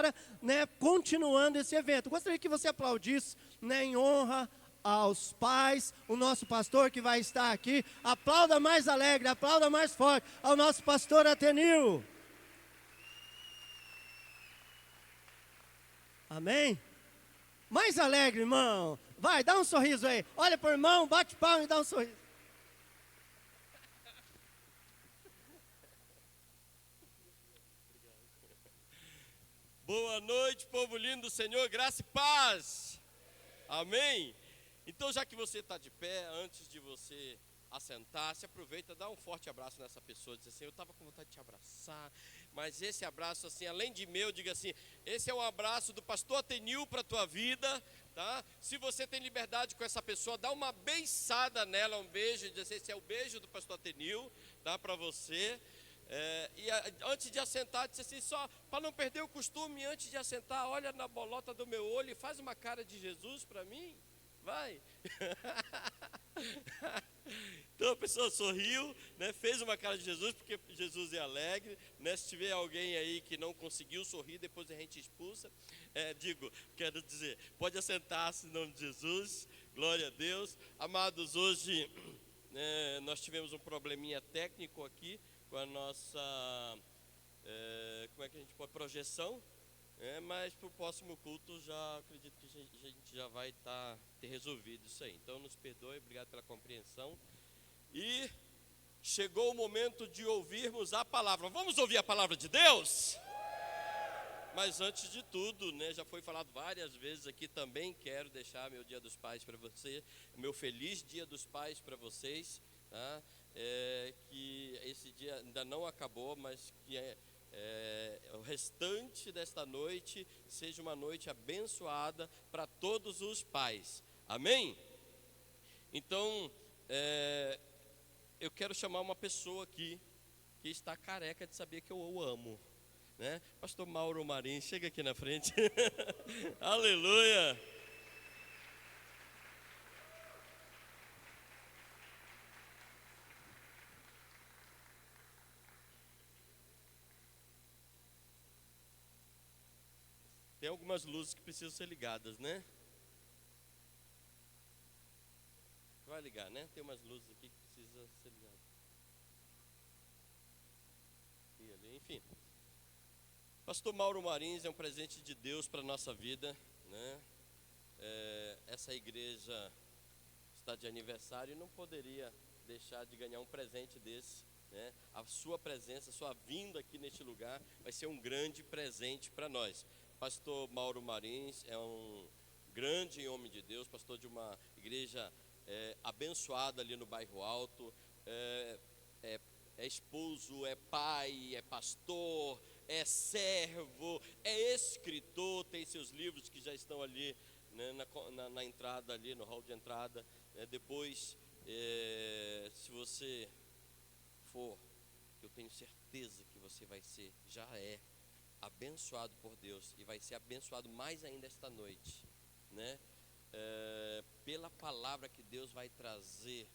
agora, né, continuando esse evento. Gostaria que você aplaudisse, né, em honra aos pais, o nosso pastor que vai estar aqui. Aplauda mais alegre, aplauda mais forte ao nosso pastor Atenil. Amém? Mais alegre, irmão. Vai, dá um sorriso aí. Olha para o irmão, bate palma e dá um sorriso. Boa noite, povo lindo do Senhor, graça e paz. Amém? Então, já que você está de pé, antes de você assentar, se aproveita, dá um forte abraço nessa pessoa, diz assim, eu estava com vontade de te abraçar, mas esse abraço, assim, além de meu, diga assim, esse é um abraço do pastor Atenil para a tua vida, tá? Se você tem liberdade com essa pessoa, dá uma beiçada nela, um beijo, diz assim, esse é o beijo do pastor Atenil, tá, para você. Antes de assentar, disse assim, só para não perder o costume, antes de assentar, olha na bolota do meu olho e faz uma cara de Jesus para mim, vai. Então a pessoa sorriu, né, fez uma cara de Jesus, porque Jesus é alegre, né, se tiver alguém aí que não conseguiu sorrir, depois a gente expulsa, quero dizer, pode assentar-se em nome de Jesus, glória a Deus. Amados, hoje nós tivemos um probleminha técnico aqui, com a nossa, como é que a gente pode, projeção, mas para o próximo culto já acredito que a gente já vai ter resolvido isso aí. Então nos perdoe, obrigado pela compreensão. E chegou o momento de ouvirmos a palavra. Vamos ouvir a palavra de Deus? Mas antes de tudo, né, já foi falado várias vezes aqui, também quero deixar meu Dia dos Pais para você, meu feliz Dia dos Pais para vocês, tá? Que esse dia ainda não acabou, mas que o restante desta noite seja uma noite abençoada para todos os pais, amém? Então, eu quero chamar uma pessoa aqui que está careca de saber que eu o amo, né? Pastor Mauro Marins, chega aqui na frente. Aleluia. Tem algumas luzes que precisam ser ligadas, né? Vai ligar, né? Tem umas luzes aqui que precisam ser ligadas. E ali, enfim. Pastor Mauro Marins é um presente de Deus para a nossa vida, né? Essa igreja está de aniversário e não poderia deixar de ganhar um presente desse, né? A sua presença, a sua vinda aqui neste lugar vai ser um grande presente para nós. Pastor Mauro Marins é um grande homem de Deus, pastor de uma igreja abençoada ali no Bairro Alto, é esposo, é pai, é pastor, é servo, é escritor, tem seus livros que já estão ali, né, na entrada ali, no hall de entrada, né? Depois, se você for, eu tenho certeza que você vai ser, já é abençoado por Deus e vai ser abençoado mais ainda esta noite, né? Pela palavra que Deus vai trazer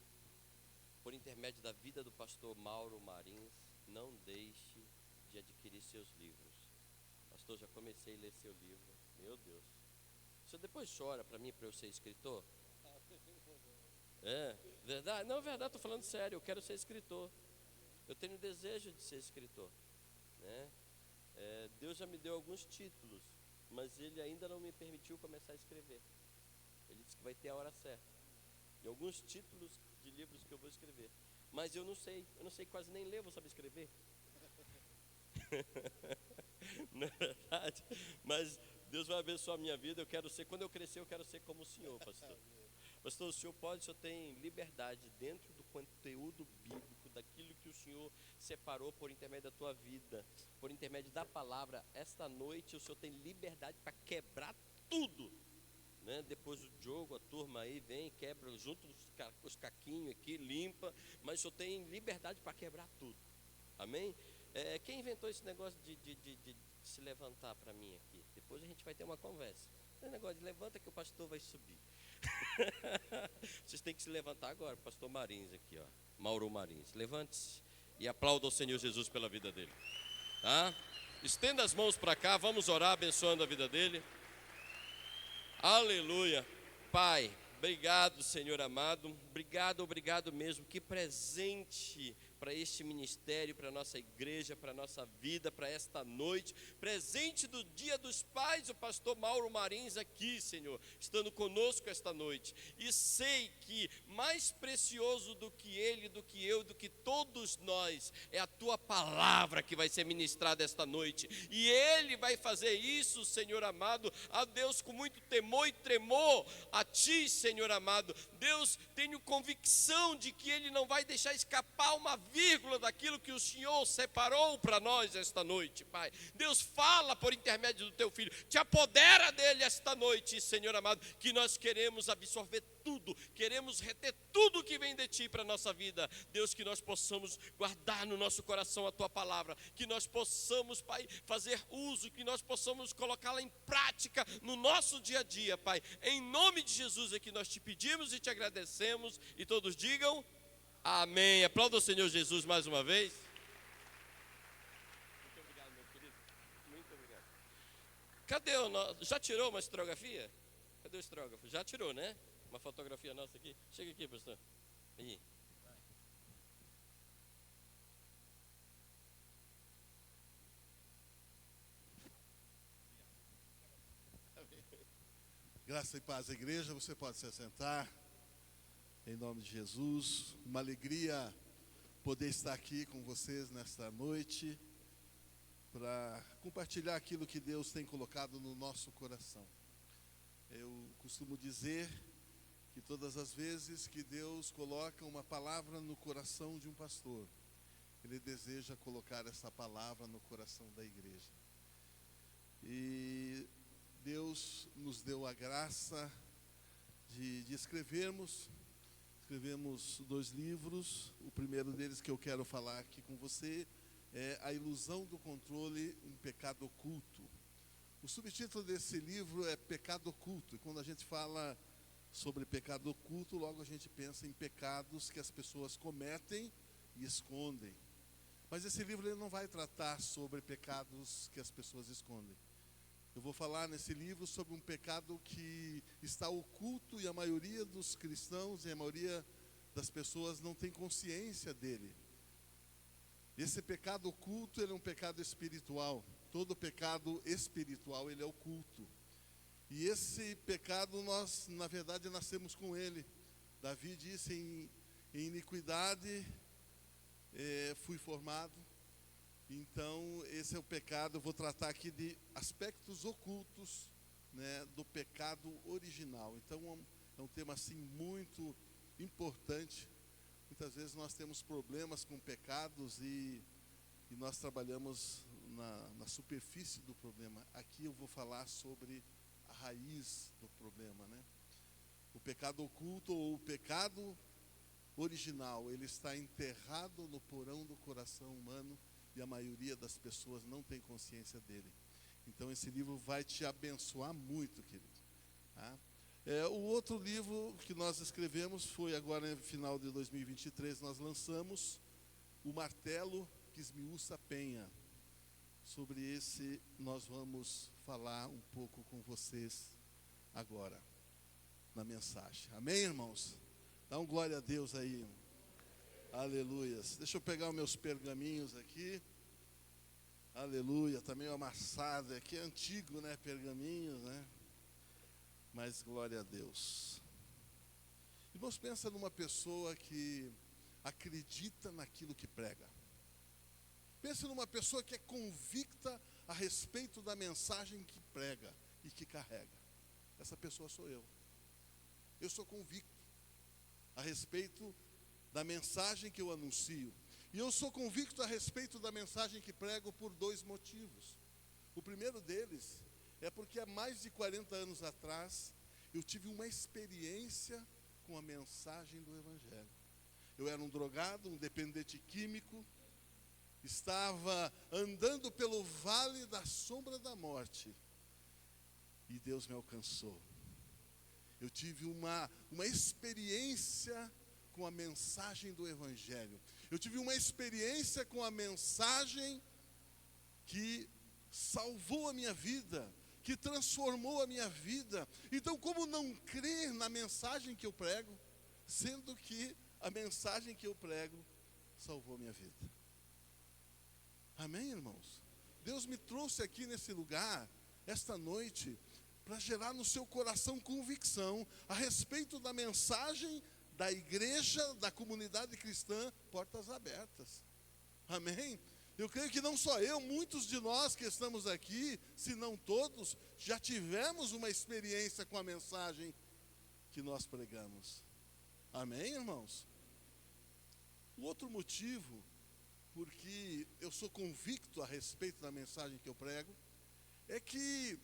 por intermédio da vida do pastor Mauro Marins. Não deixe de adquirir seus livros. Pastor, já comecei a ler seu livro, meu Deus. Você depois chora para mim, para eu ser escritor? Verdade? Não, verdade, estou falando sério, eu quero ser escritor. Eu tenho desejo de ser escritor, né? Deus já me deu alguns títulos, mas Ele ainda não me permitiu começar a escrever. Ele disse que vai ter a hora certa. E alguns títulos de livros que eu vou escrever. Mas eu não sei quase nem ler, vou saber escrever. Não é verdade? Mas Deus vai abençoar a minha vida. Quando eu crescer, eu quero ser como o Senhor, pastor. Pastor, o senhor tem liberdade dentro do conteúdo bíblico, daquilo que o Senhor separou por intermédio da tua vida, por intermédio da palavra. Esta noite o Senhor tem liberdade para quebrar tudo, né? Depois do jogo, a turma aí vem, quebra, junto os caquinhos aqui, limpa, mas o Senhor tem liberdade para quebrar tudo, amém? Quem inventou esse negócio de se levantar para mim aqui? Depois a gente vai ter uma conversa. Esse negócio de levanta que o pastor vai subir. Vocês têm que se levantar agora, pastor Marins aqui, ó, Mauro Marins. Levante-se e aplauda o Senhor Jesus pela vida dele, tá? Estenda as mãos para cá, vamos orar abençoando a vida dele. Aleluia. Pai, obrigado, Senhor amado. Obrigado mesmo. Que presente para este ministério, para a nossa igreja, para a nossa vida, para esta noite. Presente do Dia dos Pais, o pastor Mauro Marins aqui, Senhor, estando conosco esta noite. E sei que mais precioso do que ele, do que eu, do que todos nós, é a tua palavra que vai ser ministrada esta noite. E ele vai fazer isso, Senhor amado, a Deus com muito temor e tremor a ti, Senhor amado. Deus, tenho convicção de que ele não vai deixar escapar uma vírgula daquilo que o Senhor separou para nós esta noite, Pai. Deus, fala por intermédio do teu filho, te apodera dele esta noite, Senhor amado, que nós queremos absorver tudo, queremos reter tudo que vem de ti para a nossa vida. Deus, que nós possamos guardar no nosso coração a tua palavra, que nós possamos, Pai, fazer uso, que nós possamos colocá-la em prática no nosso dia a dia, Pai. Em nome de Jesus é que nós te pedimos e te agradecemos, e todos digam amém. Aplauda o Senhor Jesus mais uma vez. Muito obrigado, meu querido. Muito obrigado. Cadê o nosso? Já tirou uma historiografia? Cadê o historiógrafo? Já tirou, né? Uma fotografia nossa aqui. Chega aqui, pastor. Aí. Graça e paz, igreja. Você pode se assentar. Em nome de Jesus. Uma alegria poder estar aqui com vocês nesta noite para compartilhar aquilo que Deus tem colocado no nosso coração. Eu costumo dizer que todas as vezes que Deus coloca uma palavra no coração de um pastor, Ele deseja colocar essa palavra no coração da igreja. E Deus nos deu a graça de escrevemos 2 livros. O primeiro deles que eu quero falar aqui com você é A Ilusão do Controle, um Pecado Oculto. O subtítulo desse livro é Pecado Oculto. E quando a gente fala sobre pecado oculto, logo a gente pensa em pecados que as pessoas cometem e escondem. Mas esse livro ele não vai tratar sobre pecados que as pessoas escondem. Eu vou falar nesse livro sobre um pecado que está oculto e a maioria dos cristãos e a maioria das pessoas não tem consciência dele. Esse pecado oculto, ele é um pecado espiritual. Todo pecado espiritual, ele é oculto. E esse pecado, nós, na verdade, nascemos com ele. Davi disse, em iniquidade fui formado. Então, esse é o pecado. Eu vou tratar aqui de aspectos ocultos, né, do pecado original. Então, é um tema assim muito importante. Muitas vezes nós temos problemas com pecados e nós trabalhamos na superfície do problema. Aqui eu vou falar sobre a raiz do problema, né? O pecado oculto ou o pecado original, ele está enterrado no porão do coração humano e a maioria das pessoas não tem consciência dele. Então esse livro vai te abençoar muito, querido. Tá? O outro livro que nós escrevemos foi agora no final de 2023, nós lançamos O Martelo que Esmiuça a Penha. Sobre esse nós vamos falar um pouco com vocês agora, na mensagem. Amém, irmãos? Dá um glória a Deus aí. Aleluias. Deixa eu pegar os meus pergaminhos aqui. Aleluia. Está meio amassado. Aqui é antigo, né? Pergaminhos, né? Mas glória a Deus. Irmãos, pensa numa pessoa que acredita naquilo que prega. Pense numa pessoa que é convicta a respeito da mensagem que prega e que carrega. Essa pessoa sou eu. Eu sou convicto a respeito da mensagem que eu anuncio. E eu sou convicto a respeito da mensagem que prego por 2 motivos. O primeiro deles é porque há mais de 40 anos atrás eu tive uma experiência com a mensagem do Evangelho. Eu era um drogado, um dependente químico, estava andando pelo vale da sombra da morte e Deus me alcançou. Eu tive uma experiência com a mensagem do Evangelho. Eu tive uma experiência com a mensagem que salvou a minha vida, que transformou a minha vida. Então, como não crer na mensagem que eu prego, sendo que a mensagem que eu prego salvou a minha vida? Amém, irmãos? Deus me trouxe aqui nesse lugar, esta noite, para gerar no seu coração convicção a respeito da mensagem da igreja, da comunidade cristã, portas abertas. Amém? Eu creio que não só eu, muitos de nós que estamos aqui, se não todos, já tivemos uma experiência com a mensagem que nós pregamos. Amém, irmãos? O outro motivo, porque eu sou convicto a respeito da mensagem que eu prego, é que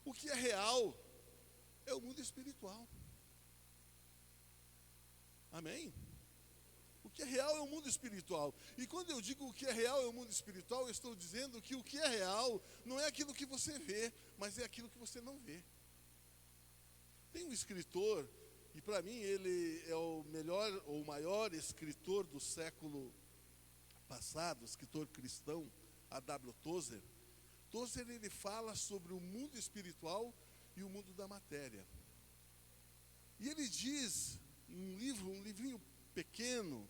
o que é real é o mundo espiritual. Amém? O que é real é o mundo espiritual. E quando eu digo o que é real é o mundo espiritual, eu estou dizendo que o que é real não é aquilo que você vê, mas é aquilo que você não vê. Tem um escritor, e para mim ele é o melhor ou o maior escritor do século passado, escritor cristão, A.W. Tozer. Tozer, ele fala sobre o mundo espiritual e o mundo da matéria. E ele diz, um livrinho pequeno,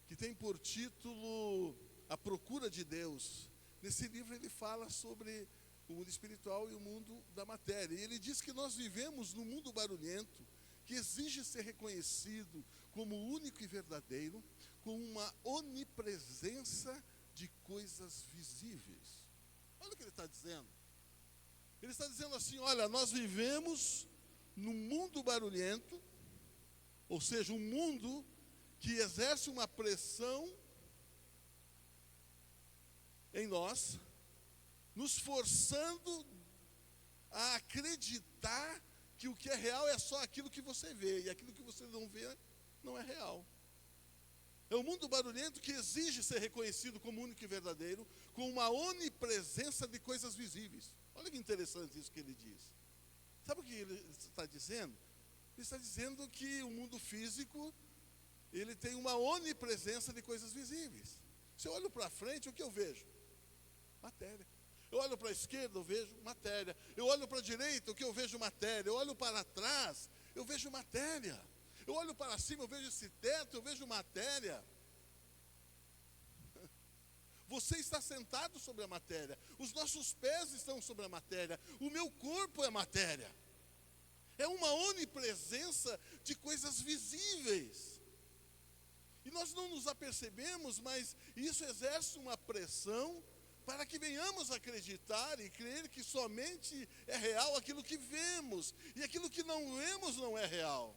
que tem por título A Procura de Deus. Nesse livro ele fala sobre o mundo espiritual e o mundo da matéria. E ele diz que nós vivemos num mundo barulhento, que exige ser reconhecido como único e verdadeiro, com uma onipresença de coisas visíveis. Olha o que ele está dizendo. Ele está dizendo assim, olha, nós vivemos num mundo barulhento, ou seja, um mundo que exerce uma pressão em nós, nos forçando a acreditar que o que é real é só aquilo que você vê, e aquilo que você não vê não é real. É um mundo barulhento que exige ser reconhecido como único e verdadeiro, com uma onipresença de coisas visíveis. Olha que interessante isso que ele diz. Sabe o que ele está dizendo? Ele está dizendo que o mundo físico, ele tem uma onipresença de coisas visíveis. Se eu olho para frente, o que eu vejo? Matéria. Eu olho para a esquerda, eu vejo matéria. Eu olho para a direita, o que eu vejo? Matéria. Eu olho para trás, eu vejo matéria. Eu olho para cima, eu vejo esse teto, eu vejo matéria. Você está sentado sobre a matéria. Os nossos pés estão sobre a matéria. O meu corpo é matéria. É uma onipresença de coisas visíveis. E nós não nos apercebemos, mas isso exerce uma pressão para que venhamos acreditar e crer que somente é real aquilo que vemos. E aquilo que não vemos não é real.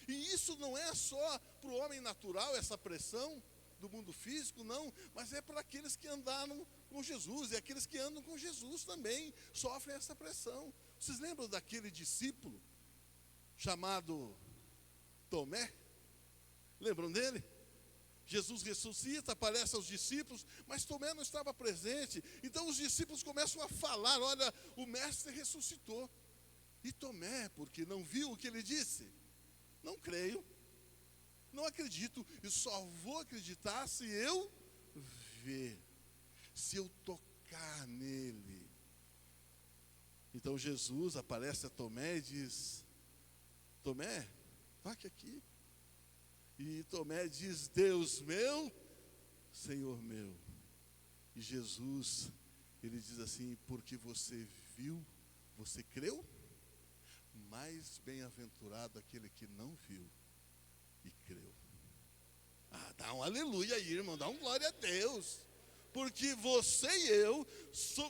E isso não é só para o homem natural, essa pressão do mundo físico, não, mas é para aqueles que andaram com Jesus, e aqueles que andam com Jesus também sofrem essa pressão. Vocês lembram daquele discípulo chamado Tomé? Lembram dele? Jesus ressuscita, aparece aos discípulos, mas Tomé não estava presente. Então os discípulos começam a falar, olha, o mestre ressuscitou. E Tomé, porque não viu o que ele disse? Não creio, não acredito, eu só vou acreditar se eu ver, se eu tocar nele. Então Jesus aparece a Tomé e diz, Tomé, toque aqui. E Tomé diz, Deus meu, Senhor meu. E Jesus, ele diz assim, porque você viu, você creu? Mais bem-aventurado aquele que não viu e creu. Ah, dá um aleluia aí, irmão, dá um glória a Deus. Porque você e eu,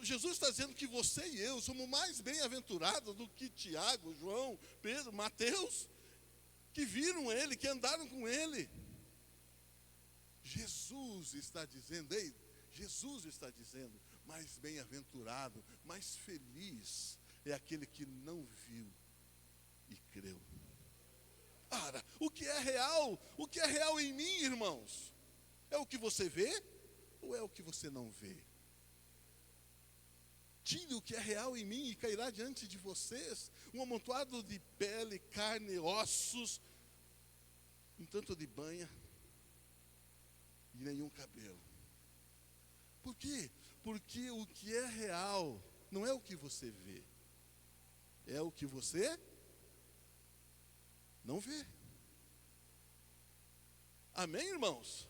Jesus está dizendo que você e eu somos mais bem-aventurados do que Tiago, João, Pedro, Mateus, que viram ele, que andaram com ele. Jesus está dizendo, ei, Jesus está dizendo, mais bem-aventurado, mais feliz é aquele que não viu e creu. Ora, o que é real em mim, irmãos? É o que você vê ou é o que você não vê? Tire o que é real em mim e cairá diante de vocês um amontoado de pele, carne, ossos, um tanto de banha e nenhum cabelo. Por quê? Porque o que é real não é o que você vê, é o que você não vê. Amém, irmãos?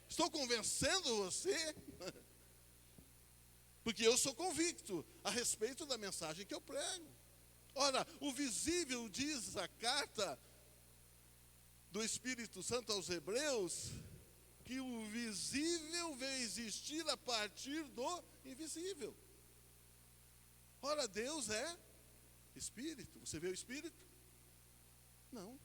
Estou convencendo você, porque eu sou convicto a respeito da mensagem que eu prego. Ora, o visível, diz a carta do Espírito Santo aos Hebreus, que o visível veio existir a partir do invisível. Ora, Deus é Espírito. Você vê o Espírito? Não.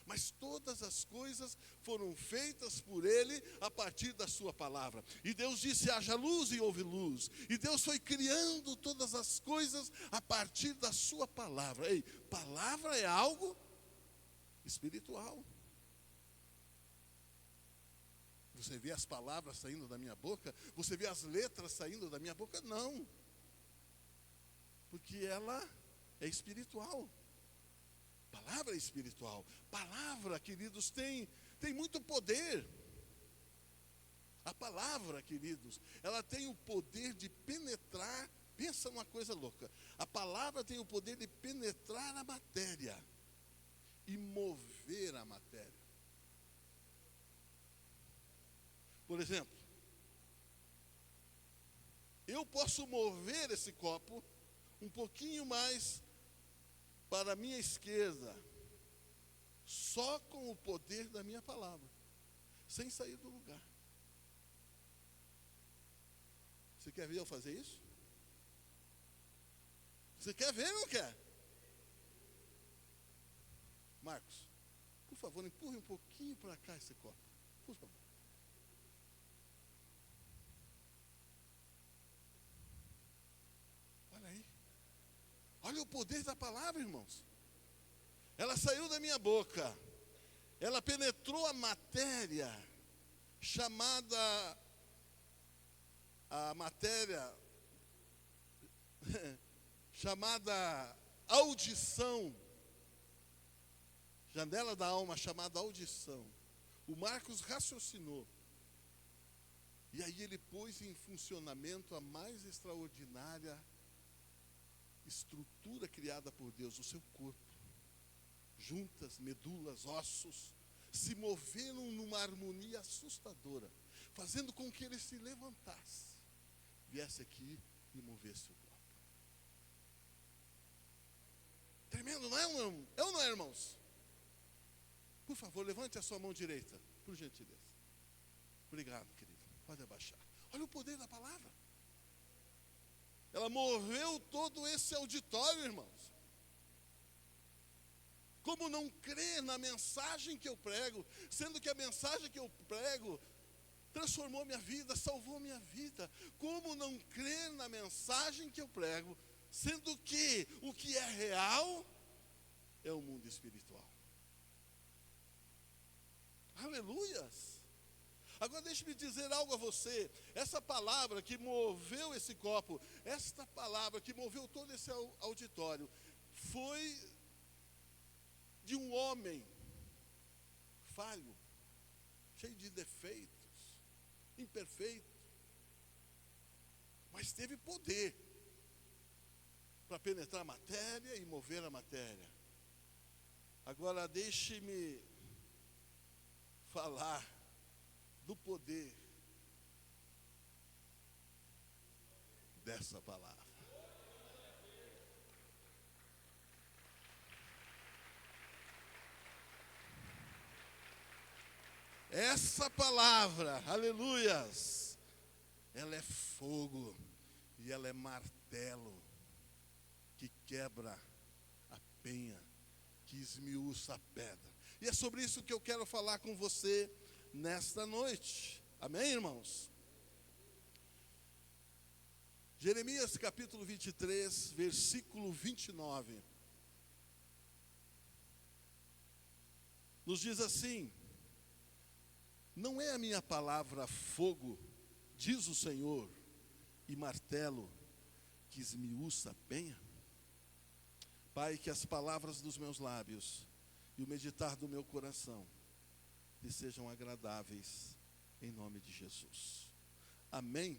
Mas todas as coisas foram feitas por Ele a partir da sua palavra. E Deus disse, haja luz, e houve luz. E Deus foi criando todas as coisas a partir da sua palavra. Ei, palavra é algo espiritual. Você vê as palavras saindo da minha boca? Você vê as letras saindo da minha boca? Não. Porque ela é espiritual. Palavra é espiritual. Palavra, queridos, tem muito poder. A palavra, queridos, ela tem o poder de penetrar. Pensa numa coisa louca. A palavra tem o poder de penetrar a matéria e mover a matéria. Por exemplo, eu posso mover esse copo um pouquinho mais para a minha esquerda, só com o poder da minha palavra, sem sair do lugar. Você quer ver eu fazer isso? Você quer ver ou não quer? Marcos, por favor, empurre um pouquinho para cá esse copo, por favor. Olha aí. Olha o poder da palavra, irmãos. Ela saiu da minha boca. Ela penetrou a matéria, chamada chamada audição. Janela da alma, chamada audição. O Marcos raciocinou. E aí ele pôs em funcionamento a mais extraordinária estrutura criada por Deus, o seu corpo. Juntas, medulas, ossos, se moveram numa harmonia assustadora, fazendo com que ele se levantasse, viesse aqui e movesse o corpo. Tremendo, não é, é ou não é, irmãos? Por favor, levante a sua mão direita, por gentileza. Obrigado, querido. Pode abaixar. Olha o poder da palavra. Ela moveu todo esse auditório, irmãos. Como não crer na mensagem que eu prego, sendo que a mensagem que eu prego transformou minha vida, salvou minha vida. Como não crer na mensagem que eu prego, sendo que o que é real é o mundo espiritual. Aleluias! Agora deixe-me dizer algo a você. Essa palavra que moveu esse copo, esta palavra que moveu todo esse auditório, foi de um homem falho, cheio de defeitos, imperfeito, mas teve poder para penetrar a matéria e mover a matéria. Agora deixe-me falar do poder dessa palavra. Essa palavra, aleluias, ela é fogo e ela é martelo que quebra a penha, que esmiuça a pedra. E é sobre isso que eu quero falar com você nesta noite. Amém, irmãos? Jeremias capítulo 23, versículo 29. Nos diz assim: não é a minha palavra fogo, diz o Senhor, e martelo que esmiuça a penha? Pai, que as palavras dos meus lábios e o meditar do meu coração lhe sejam agradáveis, em nome de Jesus. Amém?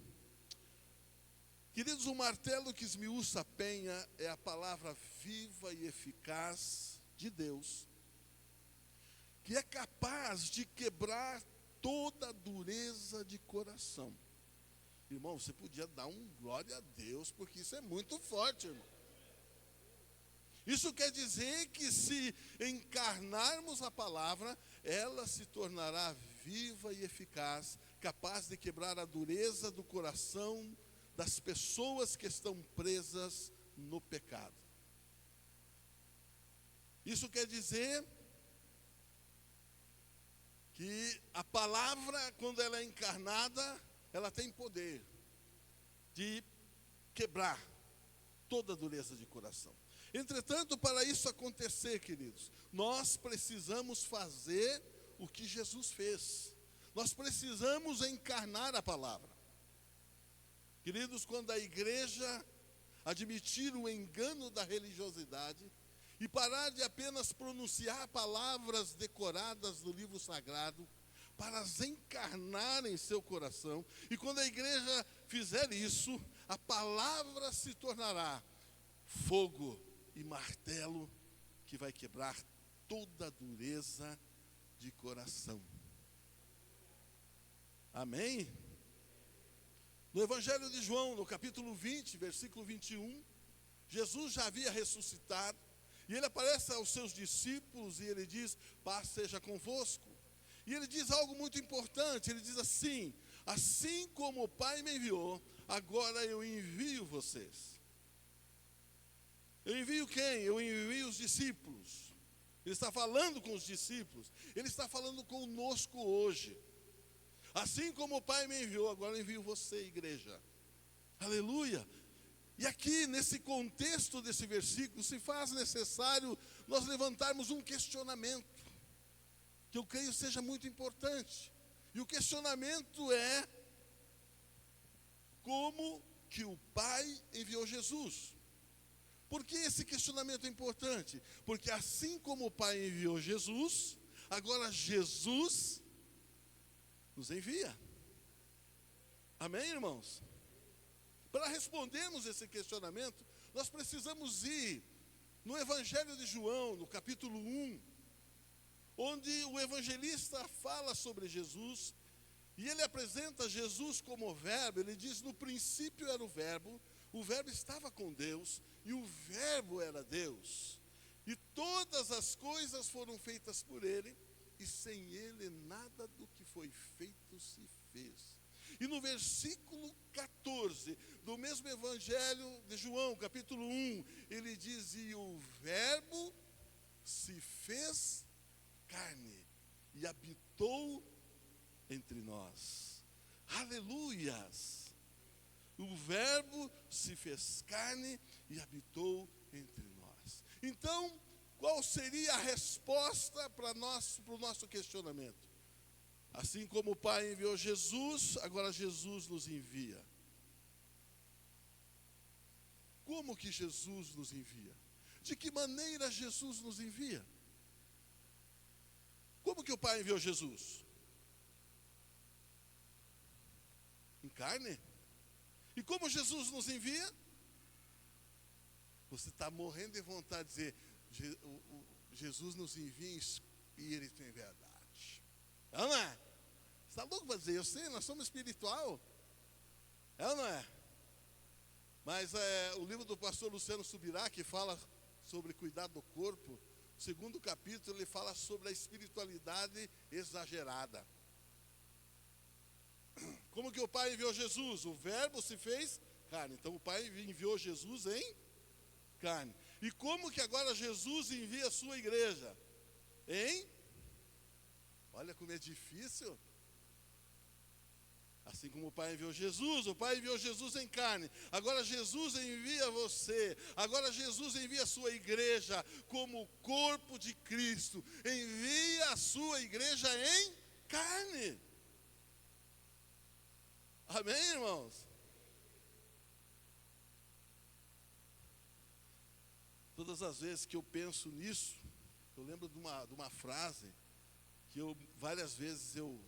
Queridos, o martelo que esmiuça a penha é a palavra viva e eficaz de Deus, que é capaz de quebrar toda a dureza de coração. Irmão, você podia dar um glória a Deus, porque isso é muito forte, irmão. Isso quer dizer que se encarnarmos a palavra, ela se tornará viva e eficaz, capaz de quebrar a dureza do coração das pessoas que estão presas no pecado. Isso quer dizer que a palavra, quando ela é encarnada, ela tem poder de quebrar toda a dureza de coração. Entretanto, para isso acontecer, queridos, nós precisamos fazer o que Jesus fez. Nós precisamos encarnar a palavra. Queridos, quando a igreja admitir o engano da religiosidade e parar de apenas pronunciar palavras decoradas do livro sagrado, para as encarnar em seu coração, e quando a igreja fizer isso, a palavra se tornará fogo e martelo que vai quebrar toda a dureza de coração. Amém? No Evangelho de João, no capítulo 20, versículo 21, Jesus já havia ressuscitado, e ele aparece aos seus discípulos e ele diz: paz seja convosco. E ele diz algo muito importante, ele diz assim: assim como o Pai me enviou, agora eu envio vocês. Eu envio quem? Eu envio os discípulos. Ele está falando com os discípulos, ele está falando conosco hoje. Assim como o Pai me enviou, agora eu envio você, igreja. Aleluia! E aqui, nesse contexto desse versículo, se faz necessário nós levantarmos um questionamento, que eu creio seja muito importante. E o questionamento é: como que o Pai enviou Jesus? Por que esse questionamento é importante? Porque assim como o Pai enviou Jesus, agora Jesus nos envia. Amém, irmãos? Para respondermos esse questionamento, nós precisamos ir no Evangelho de João, no capítulo 1, onde o evangelista fala sobre Jesus, e ele apresenta Jesus como o verbo. Ele diz: no princípio era o verbo estava com Deus, e o verbo era Deus, e todas as coisas foram feitas por ele, e sem ele nada do que foi feito se fez. E no versículo 14 do mesmo Evangelho de João, capítulo 1, ele diz: e o verbo se fez carne e habitou entre nós. Aleluias! O verbo se fez carne e habitou entre nós. Então, qual seria a resposta para o nosso questionamento? Assim como o Pai enviou Jesus, agora Jesus nos envia. Como que Jesus nos envia? De que maneira Jesus nos envia? Como que o Pai enviou Jesus? Em carne? E como Jesus nos envia? Você está morrendo de vontade de dizer: Jesus nos envia em espírito e em verdade. É ou não é? Você está louco para dizer? Eu sei, nós somos espiritual. É ou não é? Mas o livro do pastor Luciano Subirá, que fala sobre cuidar do corpo, o segundo capítulo, ele fala sobre a espiritualidade exagerada. Como que o Pai enviou Jesus? O verbo se fez carne. Então o Pai enviou Jesus em carne. E como que agora Jesus envia a sua igreja? Olha como é difícil. Assim como o Pai enviou Jesus em carne. Agora Jesus envia você. Agora Jesus envia a sua igreja como corpo de Cristo. Envia a sua igreja em carne. Amém, irmãos? Todas as vezes que eu penso nisso, eu lembro de uma frase que várias vezes eu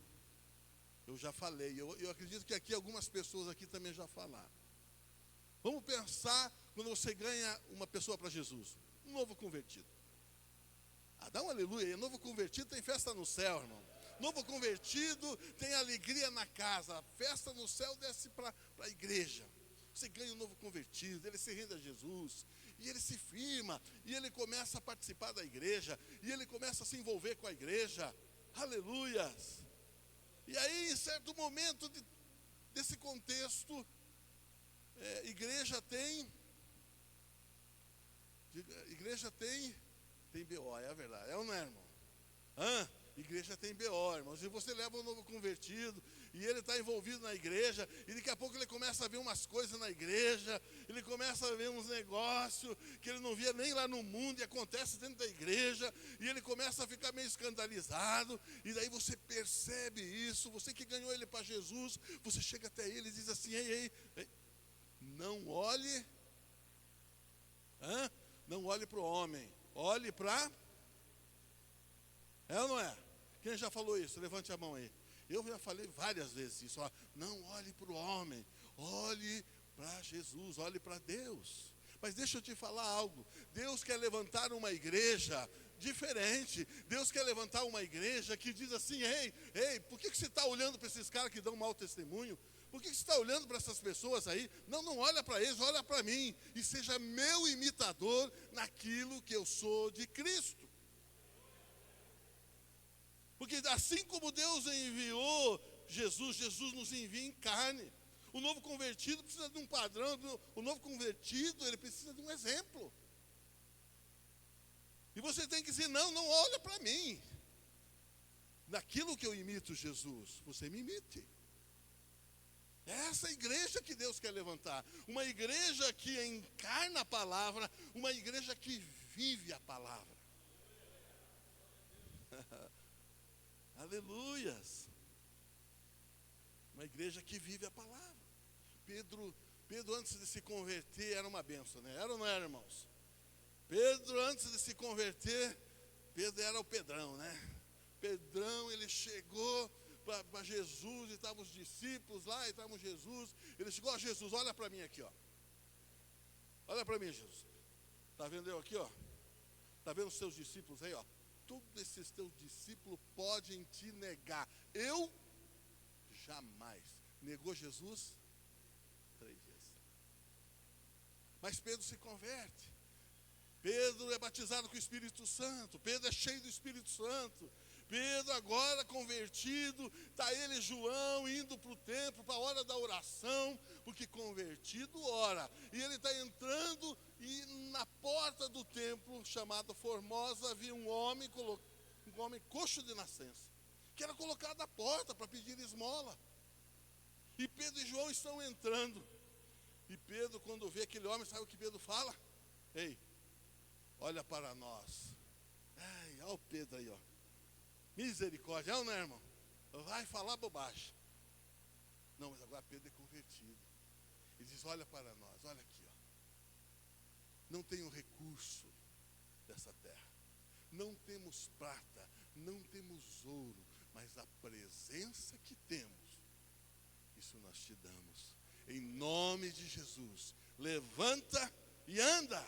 já falei. Eu acredito que aqui algumas pessoas aqui também já falaram. Vamos pensar quando você ganha uma pessoa para Jesus, um novo convertido. Dá um aleluia aí, novo convertido tem festa no céu, irmão. Novo convertido tem alegria na casa, a festa no céu desce para a igreja. Você ganha um novo convertido, ele se rende a Jesus, e ele se firma, e ele começa a participar da igreja, e ele começa a se envolver com a igreja. Aleluias! E aí, em certo momento desse contexto, igreja tem BO, é a verdade, é ou não é, irmão? Igreja tem BO, irmãos. E você leva um novo convertido, e ele está envolvido na igreja, e daqui a pouco ele começa a ver umas coisas na igreja, ele começa a ver uns negócios que ele não via nem lá no mundo, e acontece dentro da igreja, e ele começa a ficar meio escandalizado, e daí você percebe isso, você que ganhou ele para Jesus, você chega até ele e diz assim, ei, não olhe para o homem, olhe para... É ou não é? Quem já falou isso? Levante a mão aí. Eu já falei várias vezes isso. Não olhe para o homem, olhe para Jesus, olhe para Deus. Mas deixa eu te falar algo. Deus quer levantar uma igreja diferente. Deus quer levantar uma igreja que diz assim, ei, por que você está olhando para esses caras que dão mau testemunho? Por que você está olhando para essas pessoas aí? Não olha para eles, olha para mim. E seja meu imitador naquilo que eu sou de Cristo. Porque assim como Deus enviou Jesus nos envia em carne. O novo convertido precisa de um padrão, o novo convertido, ele precisa de um exemplo. E você tem que dizer, não olha para mim. Naquilo que eu imito Jesus, você me imite. É essa igreja que Deus quer levantar. Uma igreja que encarna a palavra, uma igreja que vive a palavra. Aleluias. Uma igreja que vive a palavra. Pedro antes de se converter era uma bênção, né? Era ou não era, irmãos? Pedro antes de se converter, Pedro era o Pedrão, né? Pedrão, ele chegou para Jesus, e estavam os discípulos lá, e estavam Jesus. Ele chegou a Jesus, olha para mim aqui, ó. Olha para mim, Jesus. Está vendo eu aqui, ó? Está vendo os seus discípulos aí, ó? Todos esses teus discípulos podem te negar. Eu jamais. Negou Jesus 3 vezes. Mas Pedro se converte. Pedro é batizado com o Espírito Santo. Pedro é cheio do Espírito Santo. Pedro agora convertido, está ele e João indo para o templo, para a hora da oração, porque convertido ora. E ele está entrando, e na porta do templo, chamado Formosa, havia um homem coxo de nascença, que era colocado à porta para pedir esmola. E Pedro e João estão entrando. E Pedro, quando vê aquele homem, sabe o que Pedro fala? Ei, olha para nós. Ai, olha o Pedro aí, ó. Misericórdia, é ou não é, irmão? Vai falar bobagem. Não, mas agora Pedro é convertido. Ele diz, olha para nós, olha aqui, ó. Não tenho recurso dessa terra. Não temos prata, não temos ouro, mas a presença que temos, isso nós te damos. Em nome de Jesus, levanta e anda.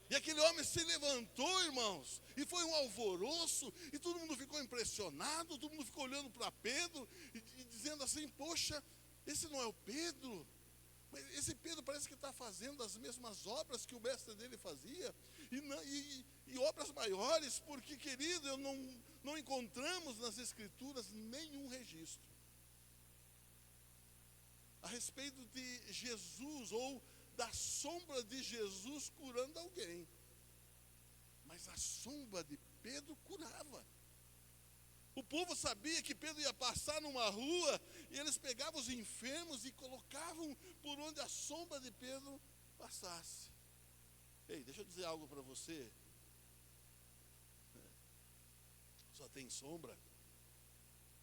E aquele homem se levantou, irmãos, e foi um alvoroço, e todo mundo ficou impressionado, todo mundo ficou olhando para Pedro, e dizendo assim, poxa, esse não é o Pedro? Mas esse Pedro parece que está fazendo as mesmas obras que o mestre dele fazia, e obras maiores, porque, querido, não encontramos nas Escrituras nenhum registro a respeito de Jesus, ou da sombra de Jesus curando alguém. Mas a sombra de Pedro curava. O povo sabia que Pedro ia passar numa rua, e eles pegavam os enfermos e colocavam por onde a sombra de Pedro passasse. Ei, deixa eu dizer algo para você. Só tem sombra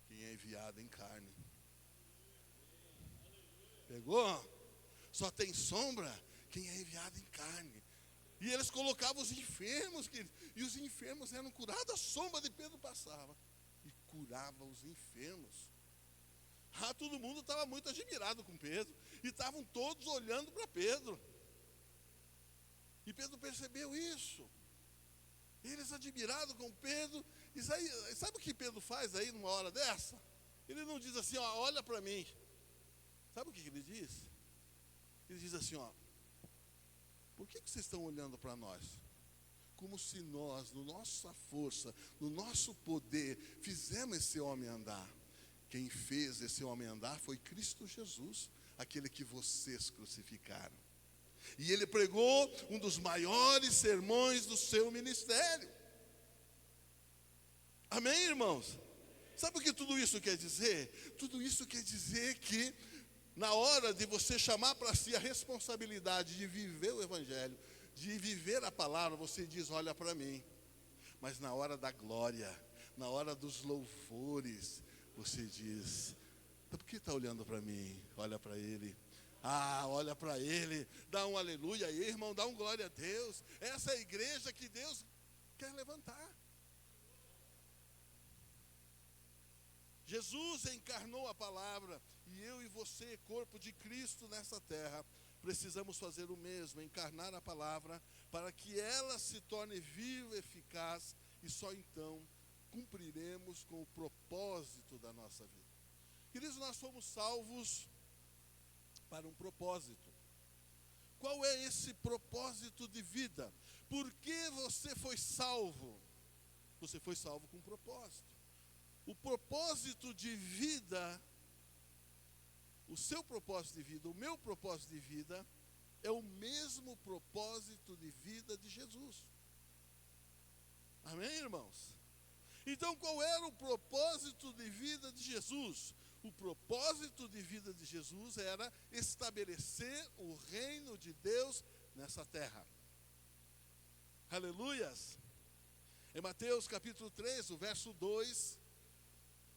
quem é enviado em carne. Pegou? Só tem sombra quem é enviado em carne. E eles colocavam os enfermos, e os enfermos eram curados, a sombra de Pedro passava e curava os enfermos. Todo mundo estava muito admirado com Pedro. E estavam todos olhando para Pedro. E Pedro percebeu isso. Eles admirados com Pedro. E sabe o que Pedro faz aí numa hora dessa? Ele não diz assim, ó, olha para mim. Sabe o que ele diz? Ele diz assim, ó, por que vocês estão olhando para nós? Como se nós, no nossa força, no nosso poder, fizemos esse homem andar. Quem fez esse homem andar foi Cristo Jesus, aquele que vocês crucificaram. E ele pregou um dos maiores sermões do seu ministério. Amém, irmãos? Sabe o que tudo isso quer dizer? Tudo isso quer dizer que na hora de você chamar para si a responsabilidade de viver o Evangelho, de viver a palavra, você diz, olha para mim. Mas na hora da glória, na hora dos louvores, você diz, por que está olhando para mim? Olha para ele. Olha para ele, dá um aleluia aí, irmão, dá um glória a Deus. Essa é a igreja que Deus quer levantar. Jesus encarnou a palavra, e eu e você, corpo de Cristo nessa terra, precisamos fazer o mesmo, encarnar a palavra, para que ela se torne viva e eficaz, e só então cumpriremos com o propósito da nossa vida. Queridos, nós fomos salvos para um propósito. Qual é esse propósito de vida? Por que você foi salvo? Você foi salvo com um propósito. O propósito de vida, o seu propósito de vida, o meu propósito de vida, é o mesmo propósito de vida de Jesus. Amém, irmãos? Então, qual era o propósito de vida de Jesus? O propósito de vida de Jesus era estabelecer o reino de Deus nessa terra. Aleluias! Em Mateus capítulo 3, o verso 2,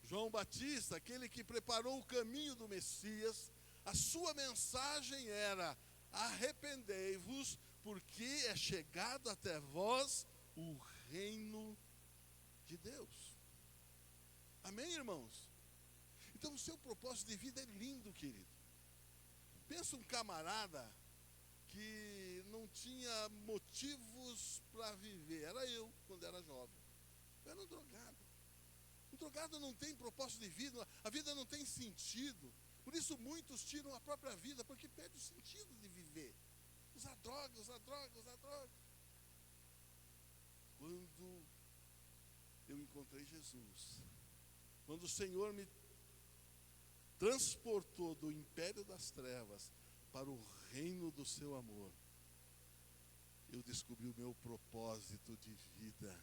João Batista, aquele que preparou o caminho do Messias, a sua mensagem era: arrependei-vos, porque é chegado até vós o reino de Deus. Amém, irmãos? Então o seu propósito de vida é lindo, querido. Pensa um camarada que não tinha motivos para viver. Era eu, quando era jovem. Eu era um drogado. Um drogado não tem propósito de vida, a vida não tem sentido. Por isso muitos tiram a própria vida, porque perde o sentido de viver. Usar droga, usar droga, usar droga. Quando eu encontrei Jesus, quando o Senhor me transportou do império das trevas para o reino do seu amor, eu descobri o meu propósito de vida.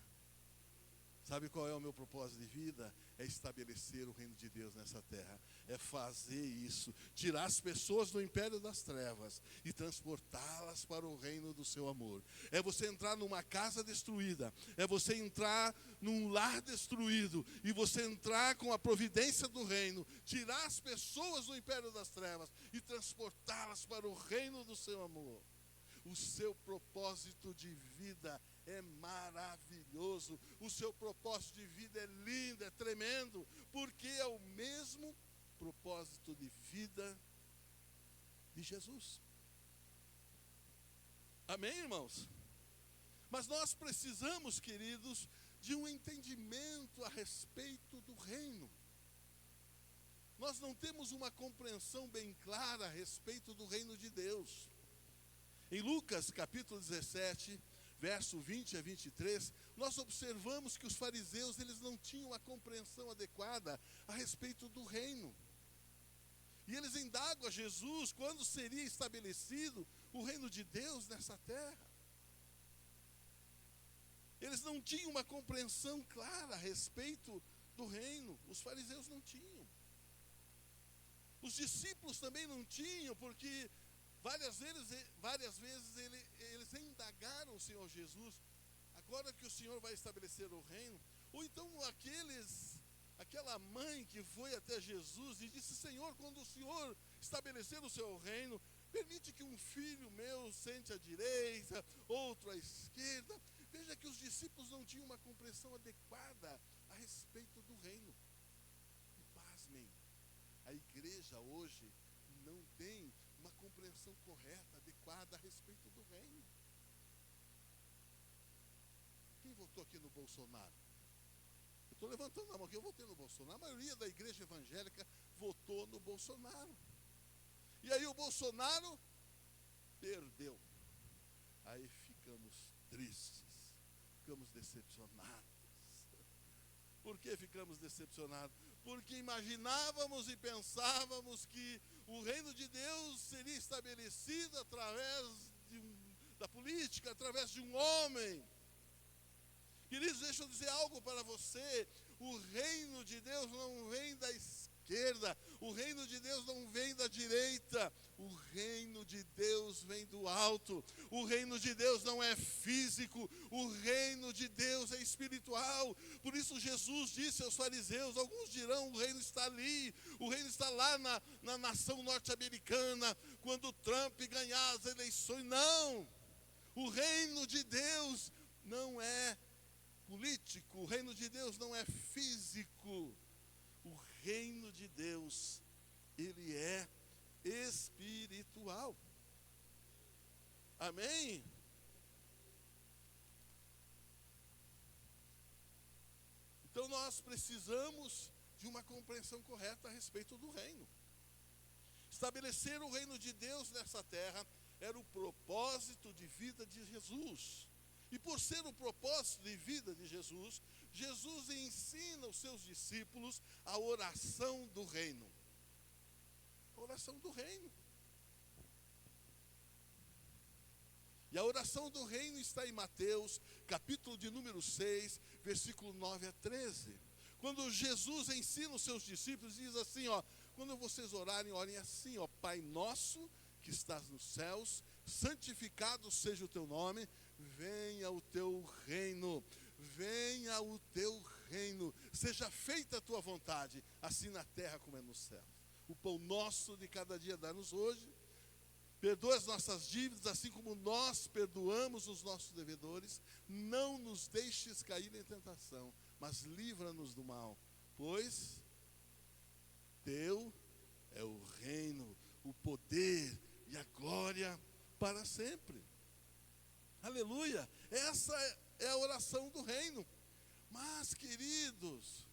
Sabe qual é o meu propósito de vida? É estabelecer o reino de Deus nessa terra. É fazer isso, tirar as pessoas do império das trevas e transportá-las para o reino do seu amor. É você entrar numa casa destruída, é você entrar num lar destruído e você entrar com a providência do reino, tirar as pessoas do império das trevas e transportá-las para o reino do seu amor. O seu propósito de vida é maravilhoso. O seu propósito de vida é lindo, é tremendo, porque é o mesmo propósito de vida de Jesus. Amém, irmãos? Mas nós precisamos, queridos, de um entendimento a respeito do reino. Nós não temos uma compreensão bem clara a respeito do reino de Deus. Em Lucas capítulo 17, verso 20 a 23, nós observamos que os fariseus, eles não tinham a compreensão adequada a respeito do reino. E eles indagam a Jesus quando seria estabelecido o reino de Deus nessa terra. Eles não tinham uma compreensão clara a respeito do reino. Os fariseus não tinham. Os discípulos também não tinham, porque várias vezes eles indagaram o Senhor Jesus, agora que o Senhor vai estabelecer o reino. Ou então aquela mãe que foi até Jesus e disse: Senhor, quando o Senhor estabelecer o seu reino, permite que um filho meu sente à direita, outro à esquerda. Veja que os discípulos não tinham uma compreensão adequada a respeito do reino. E pasmem, A igreja hoje não tem uma compreensão correta, adequada a respeito do reino. Quem votou aqui no Bolsonaro? Eu estou levantando a mão aqui, eu votei no Bolsonaro. A maioria da igreja evangélica votou no Bolsonaro. E aí o Bolsonaro perdeu. Aí ficamos tristes, ficamos decepcionados. Por que ficamos decepcionados? Porque imaginávamos e pensávamos que o reino de Deus seria estabelecido através da política, através de um homem. Queridos, deixa eu dizer algo para você. O reino de Deus não vem da esquerda, o reino de Deus não vem da direita, o reino de Deus vem do alto. O reino de Deus não é físico, o reino de Deus é espiritual. Por isso Jesus disse aos fariseus, alguns dirão, o reino está ali, o reino está lá na nação norte-americana, quando Trump ganhar as eleições. Não, o reino de Deus não é político, o reino de Deus não é físico, o reino de Deus, ele é espiritual. Amém? Então nós precisamos de uma compreensão correta a respeito do reino. Estabelecer o reino de Deus nessa terra era o propósito de vida de Jesus. E por ser o propósito de vida de Jesus, Jesus ensina os seus discípulos a oração do reino. A oração do reino. E a oração do reino está em Mateus, capítulo de número 6, versículo 9 a 13. Quando Jesus ensina os seus discípulos, diz assim, ó, quando vocês orarem, orem assim, ó, Pai nosso que estás nos céus, santificado seja o teu nome, venha o teu reino, venha o teu reino, seja feita a tua vontade, assim na terra como é no céu. O pão nosso de cada dia dá-nos hoje, perdoa as nossas dívidas, assim como nós perdoamos os nossos devedores, não nos deixes cair em tentação, mas livra-nos do mal, pois teu é o reino, o poder e a glória para sempre. Aleluia! Essa é a oração do reino. Mas, queridos,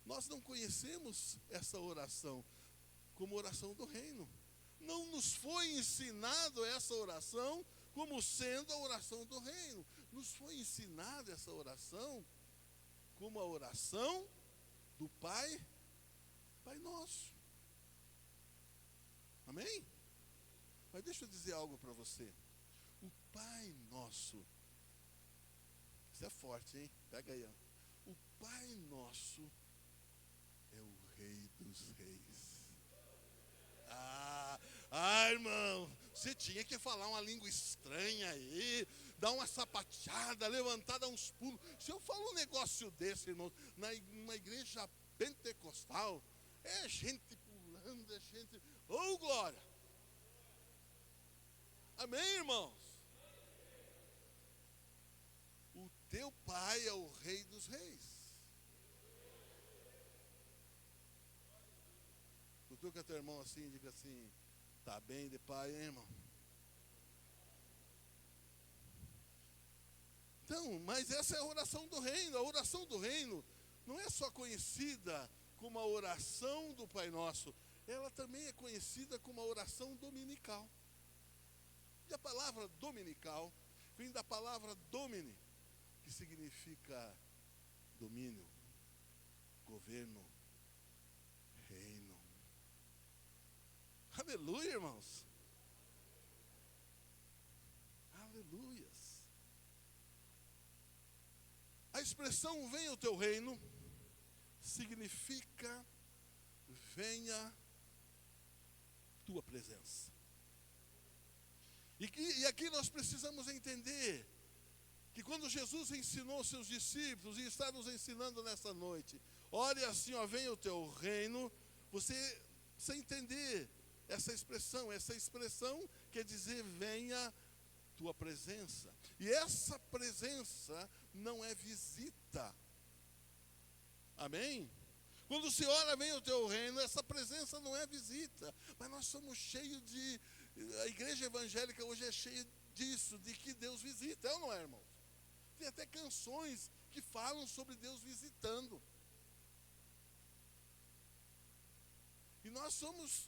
nós não conhecemos essa oração como oração do reino. Não nos foi ensinado essa oração como sendo a oração do reino. Nos foi ensinada essa oração como a oração do Pai Nosso. Amém? Mas deixa eu dizer algo para você. O Pai Nosso, isso é forte, hein? Pega aí, ó. O Pai Nosso é o Rei dos Reis. Irmão, você tinha que falar uma língua estranha aí, dar uma sapateada, levantar, dar uns pulos. Se eu falo um negócio desse, irmão, numa igreja pentecostal, é gente pulando, é gente... Oh, glória! Amém, irmãos? O teu Pai é o Rei dos Reis. Cutuca teu irmão assim, diga assim, tá bem de pai, hein, irmão? Então, mas essa é a oração do reino. A oração do reino não é só conhecida como a oração do Pai Nosso, ela também é conhecida como a oração dominical. E a palavra dominical vem da palavra domine, que significa domínio, governo, reino. Aleluia, irmãos. Aleluias. A expressão venha o teu reino significa venha tua presença. E aqui nós precisamos entender que quando Jesus ensinou os seus discípulos e está nos ensinando nessa noite, ore assim, ó, venha o teu reino, você precisa entender essa expressão quer dizer venha tua presença. E essa presença não é visita. Amém? Quando se ora, vem o teu reino, essa presença não é visita. Mas nós somos cheios de... A igreja evangélica hoje é cheia disso, de que Deus visita. É ou não é, irmãos? Tem até canções que falam sobre Deus visitando. E nós somos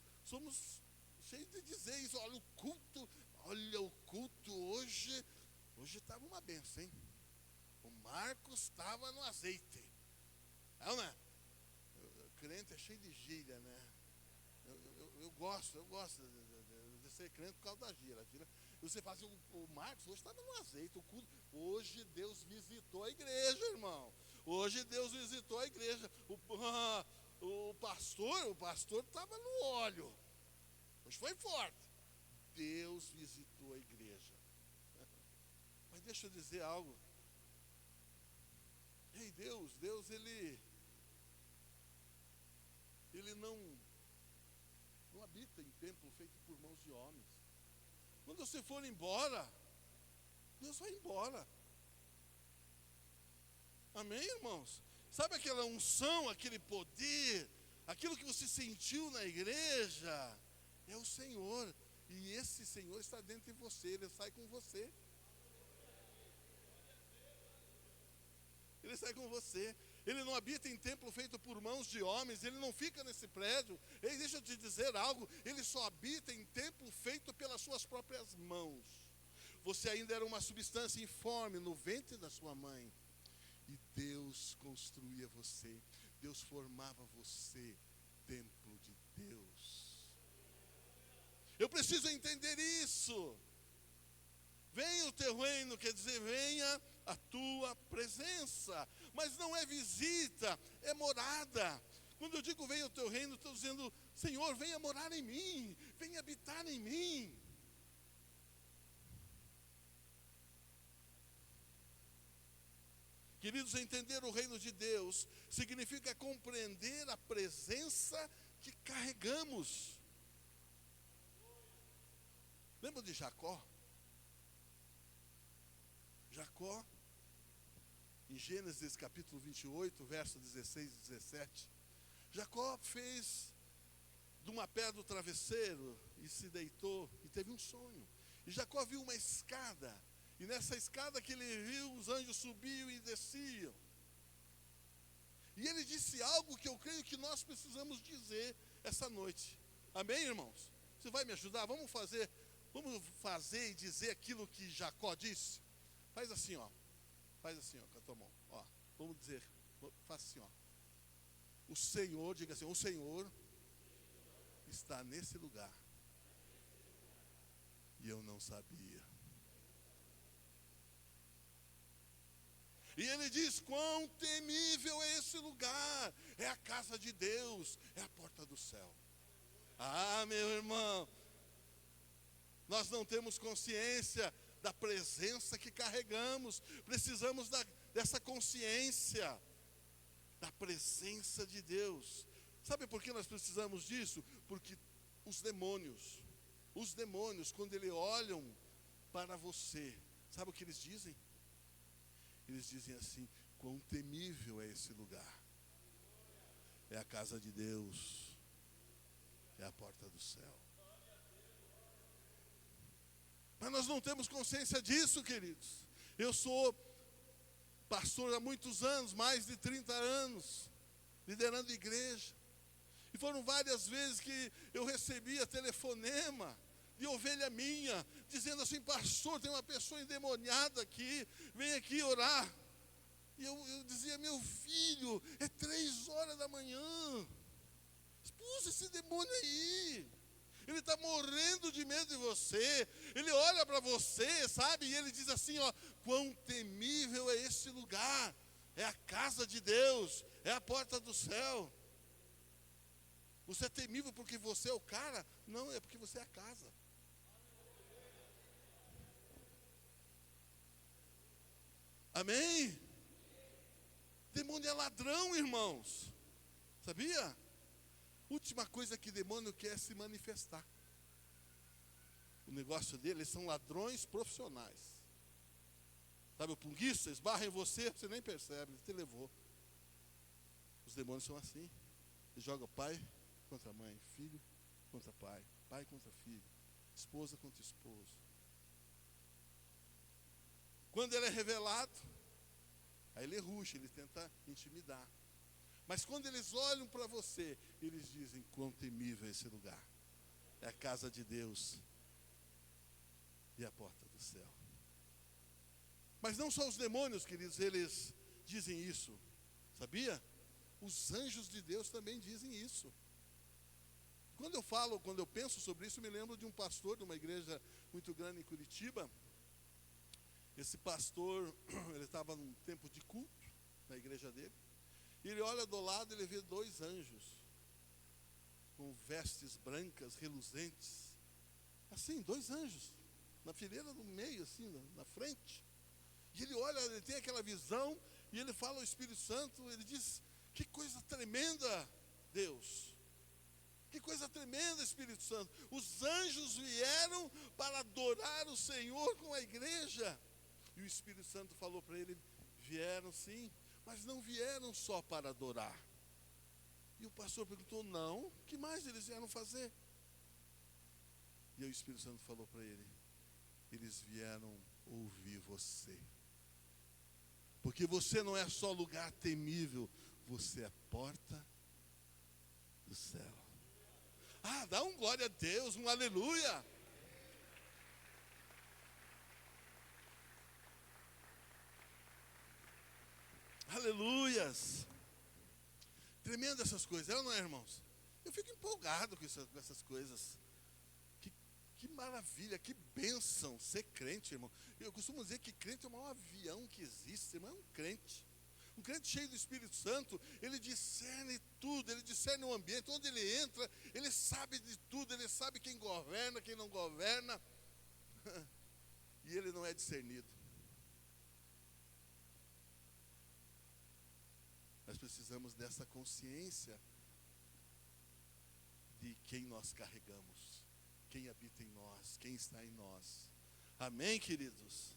cheios de dizer isso. Olha o culto hoje estava uma benção, hein? O Marcos estava no azeite. É ou não é? O crente é cheio de gíria, né? Eu gosto de ser crente por causa da gíria. Você fala assim, o Marcos hoje estava no azeite. Hoje Deus visitou a igreja, irmão. Hoje Deus visitou a igreja. O pastor estava no óleo. Hoje foi forte. Deus visitou a igreja. Mas deixa eu dizer algo. Ei, Deus, ele não habita em templo feito por mãos de homens. Quando você for embora, Deus vai embora. Amém, irmãos? Sabe aquela unção, aquele poder, aquilo que você sentiu na igreja? É o Senhor. E esse Senhor está dentro de você, Ele sai com você. Ele sai com você. Ele não habita em templo feito por mãos de homens. Ele não fica nesse prédio. Ei, deixa eu te dizer algo. Ele só habita em templo feito pelas suas próprias mãos. Você ainda era uma substância informe no ventre da sua mãe. E Deus construía você. Deus formava você templo de Deus. Eu preciso entender isso. Venha o teu reino, quer dizer, venha a tua presença. Mas não é visita, é morada. Quando eu digo venha o teu reino, estou dizendo, Senhor, venha morar em mim, venha habitar em mim. Queridos, entender o reino de Deus significa compreender a presença que carregamos. Lembra de Jacó? Jacó, em Gênesis capítulo 28, versos 16 e 17, Jacó fez de uma pedra o travesseiro e se deitou e teve um sonho. E Jacó viu uma escada, e nessa escada que ele viu, os anjos subiam e desciam. E ele disse algo que eu creio que nós precisamos dizer essa noite. Amém, irmãos? Você vai me ajudar? Vamos fazer e dizer aquilo que Jacó disse. Faz assim, ó, com a tua mão, ó, vamos dizer, faça assim, ó. O Senhor, diga assim, o Senhor está nesse lugar. E eu não sabia. E ele diz, quão temível é esse lugar. É a casa de Deus, é a porta do céu. Ah, meu irmão, nós não temos consciência da presença que carregamos. Precisamos dessa consciência da presença de Deus. Sabe por que nós precisamos disso? Porque os demônios, quando eles olham para você, sabe o que eles dizem? Eles dizem assim, quão temível é esse lugar. É a casa de Deus, é a porta do céu. Mas nós não temos consciência disso, queridos. Eu sou pastor há muitos anos, mais de 30 anos, liderando igreja. E foram várias vezes que eu recebia telefonema de ovelha minha, dizendo assim, pastor, tem uma pessoa endemoniada aqui, vem aqui orar. E eu dizia, meu filho, é 3 horas da manhã, expulsa esse demônio aí. Ele está morrendo de medo de você. Ele olha para você, sabe? E ele diz assim, ó, quão temível é esse lugar. É a casa de Deus, é a porta do céu. Você é temível porque você é o cara? Não, é porque você é a casa. Amém? Demônio é ladrão, irmãos. Sabia? Última coisa que demônio quer é se manifestar. O negócio deles são ladrões profissionais. Sabe o punguista? Esbarra em você, você nem percebe, ele te levou. Os demônios são assim. joga pai contra mãe, filho contra pai, pai contra filho, esposa contra esposo. Quando ele é revelado, aí ele ruxa, ele tenta intimidar. Mas quando eles olham para você, eles dizem: quão temível é esse lugar. É a casa de Deus e a porta do céu. Mas não só os demônios, queridos, eles dizem isso. Sabia? Os anjos de Deus também dizem isso. Quando eu penso sobre isso, eu me lembro de um pastor de uma igreja muito grande em Curitiba. Esse pastor, ele estava num tempo de culto na igreja dele. E ele olha do lado e ele vê 2 anjos com vestes brancas, reluzentes. Assim, 2 anjos, na fileira do meio, assim, na frente. E ele olha, ele tem aquela visão, e ele fala ao Espírito Santo, ele diz: que coisa tremenda, Deus. Que coisa tremenda, Espírito Santo. Os anjos vieram para adorar o Senhor com a igreja. E o Espírito Santo falou para ele: vieram sim, mas não vieram só para adorar. E o pastor perguntou: não, o que mais eles vieram fazer? E aí o Espírito Santo falou para ele: eles vieram ouvir você. Porque você não é só lugar temível, você é porta do céu. Ah, dá um glória a Deus, um aleluia. Aleluias. Tremendo essas coisas, é ou não é, irmãos? Eu fico empolgado com essas coisas. Que maravilha, que bênção ser crente, irmão. Eu costumo dizer que crente é o maior avião que existe, irmão, é um crente. Um crente cheio do Espírito Santo, ele discerne tudo, ele discerne o ambiente, onde ele entra, ele sabe de tudo, ele sabe quem governa, quem não governa. E ele não é discernido. Nós precisamos dessa consciência de quem nós carregamos, quem habita em nós, quem está em nós. Amém, queridos?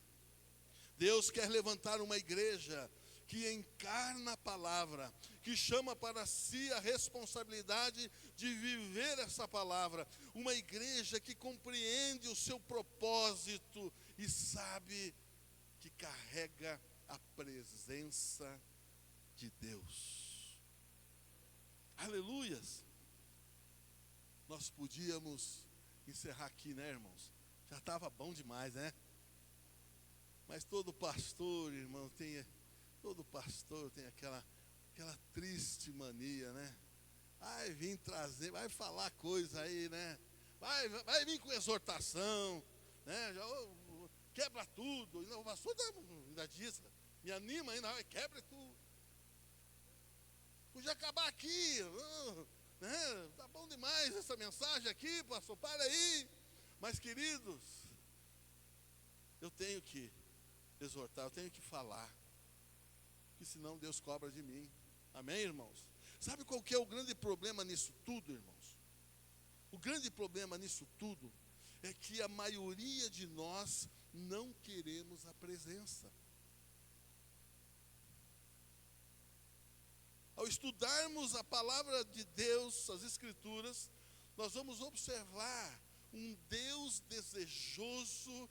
Deus quer levantar uma igreja que encarna a palavra, que chama para si a responsabilidade de viver essa palavra. Uma igreja que compreende o seu propósito e sabe que carrega a presença de Deus. Aleluias. Nós podíamos encerrar aqui, né, irmãos? Já estava bom demais, né? Mas todo pastor, irmão, tem aquela triste mania, né? Vai vir trazer, vai falar coisa aí, né? Vai vir com exortação, né? Quebra tudo. O pastor ainda diz, me anima ainda, quebra tudo. Podia acabar aqui, né? Tá bom demais essa mensagem aqui, pastor, para aí. Mas, queridos, eu tenho que exortar, eu tenho que falar, porque senão Deus cobra de mim. Amém, irmãos? Sabe qual que é o grande problema nisso tudo, irmãos? O grande problema nisso tudo é que a maioria de nós não queremos a presença. Ao estudarmos a palavra de Deus, as Escrituras, nós vamos observar um Deus desejoso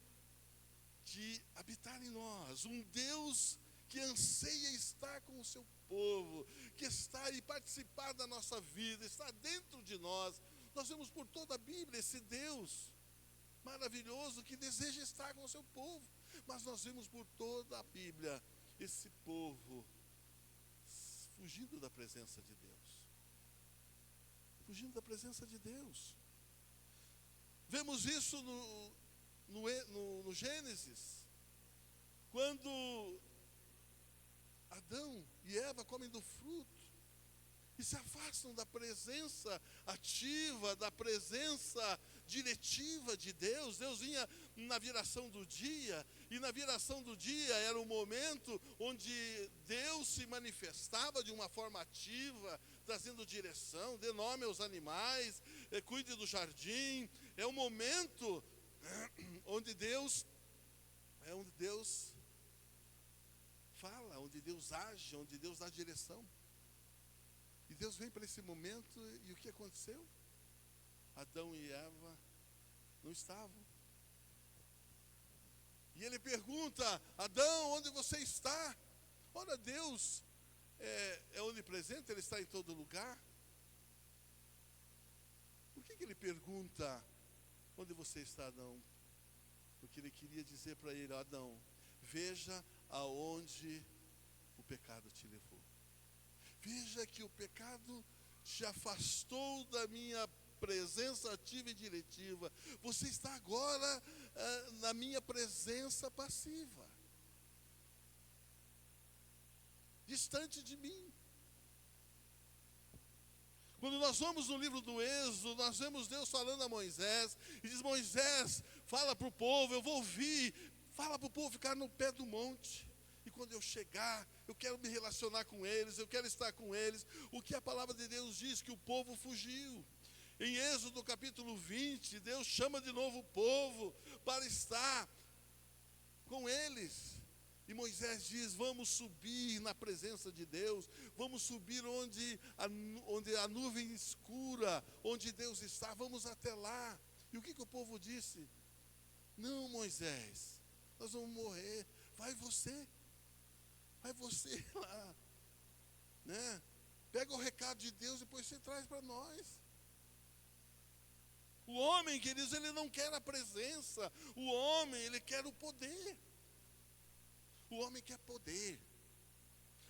de habitar em nós, um Deus que anseia estar com o seu povo, que está e participar da nossa vida, está dentro de nós. Nós vemos por toda a Bíblia esse Deus maravilhoso que deseja estar com o seu povo, mas nós vemos por toda a Bíblia esse povo fugindo da presença de Deus. Fugindo da presença de Deus. Vemos isso no Gênesis, quando Adão e Eva comem do fruto e se afastam da presença ativa, da presença diretiva de Deus. Deus vinha na viração do dia, e na viração do dia era o momento onde Deus se manifestava de uma forma ativa, trazendo direção, dê nome aos animais, cuide do jardim. É o momento onde Deus fala, onde Deus age, onde Deus dá direção. E Deus vem para esse momento e o que aconteceu? Adão e Eva não estavam. E ele pergunta: Adão, onde você está? Ora, Deus é onipresente, Ele está em todo lugar. Por que ele pergunta: onde você está, Adão? Porque ele queria dizer para ele: Adão, veja aonde o pecado te levou. Veja que o pecado te afastou da minha presença ativa e diretiva. Você está agora na minha presença passiva, distante de mim. Quando nós vamos no livro do Êxodo, nós vemos Deus falando a Moisés, e diz: Moisés, fala para o povo, eu vou ouvir, fala para o povo ficar no pé do monte, e quando eu chegar, eu quero me relacionar com eles, eu quero estar com eles. O que a palavra de Deus diz? Que o povo fugiu. Em Êxodo capítulo 20, Deus chama de novo o povo para estar com eles. E Moisés diz: vamos subir na presença de Deus, vamos subir onde a nuvem escura, onde Deus está, vamos até lá. E o que o povo disse? Não, Moisés, nós vamos morrer, vai você lá, né? Pega o recado de Deus e depois você traz para nós. O homem, queridos, ele não quer a presença, o homem, ele quer o poder. O homem quer poder.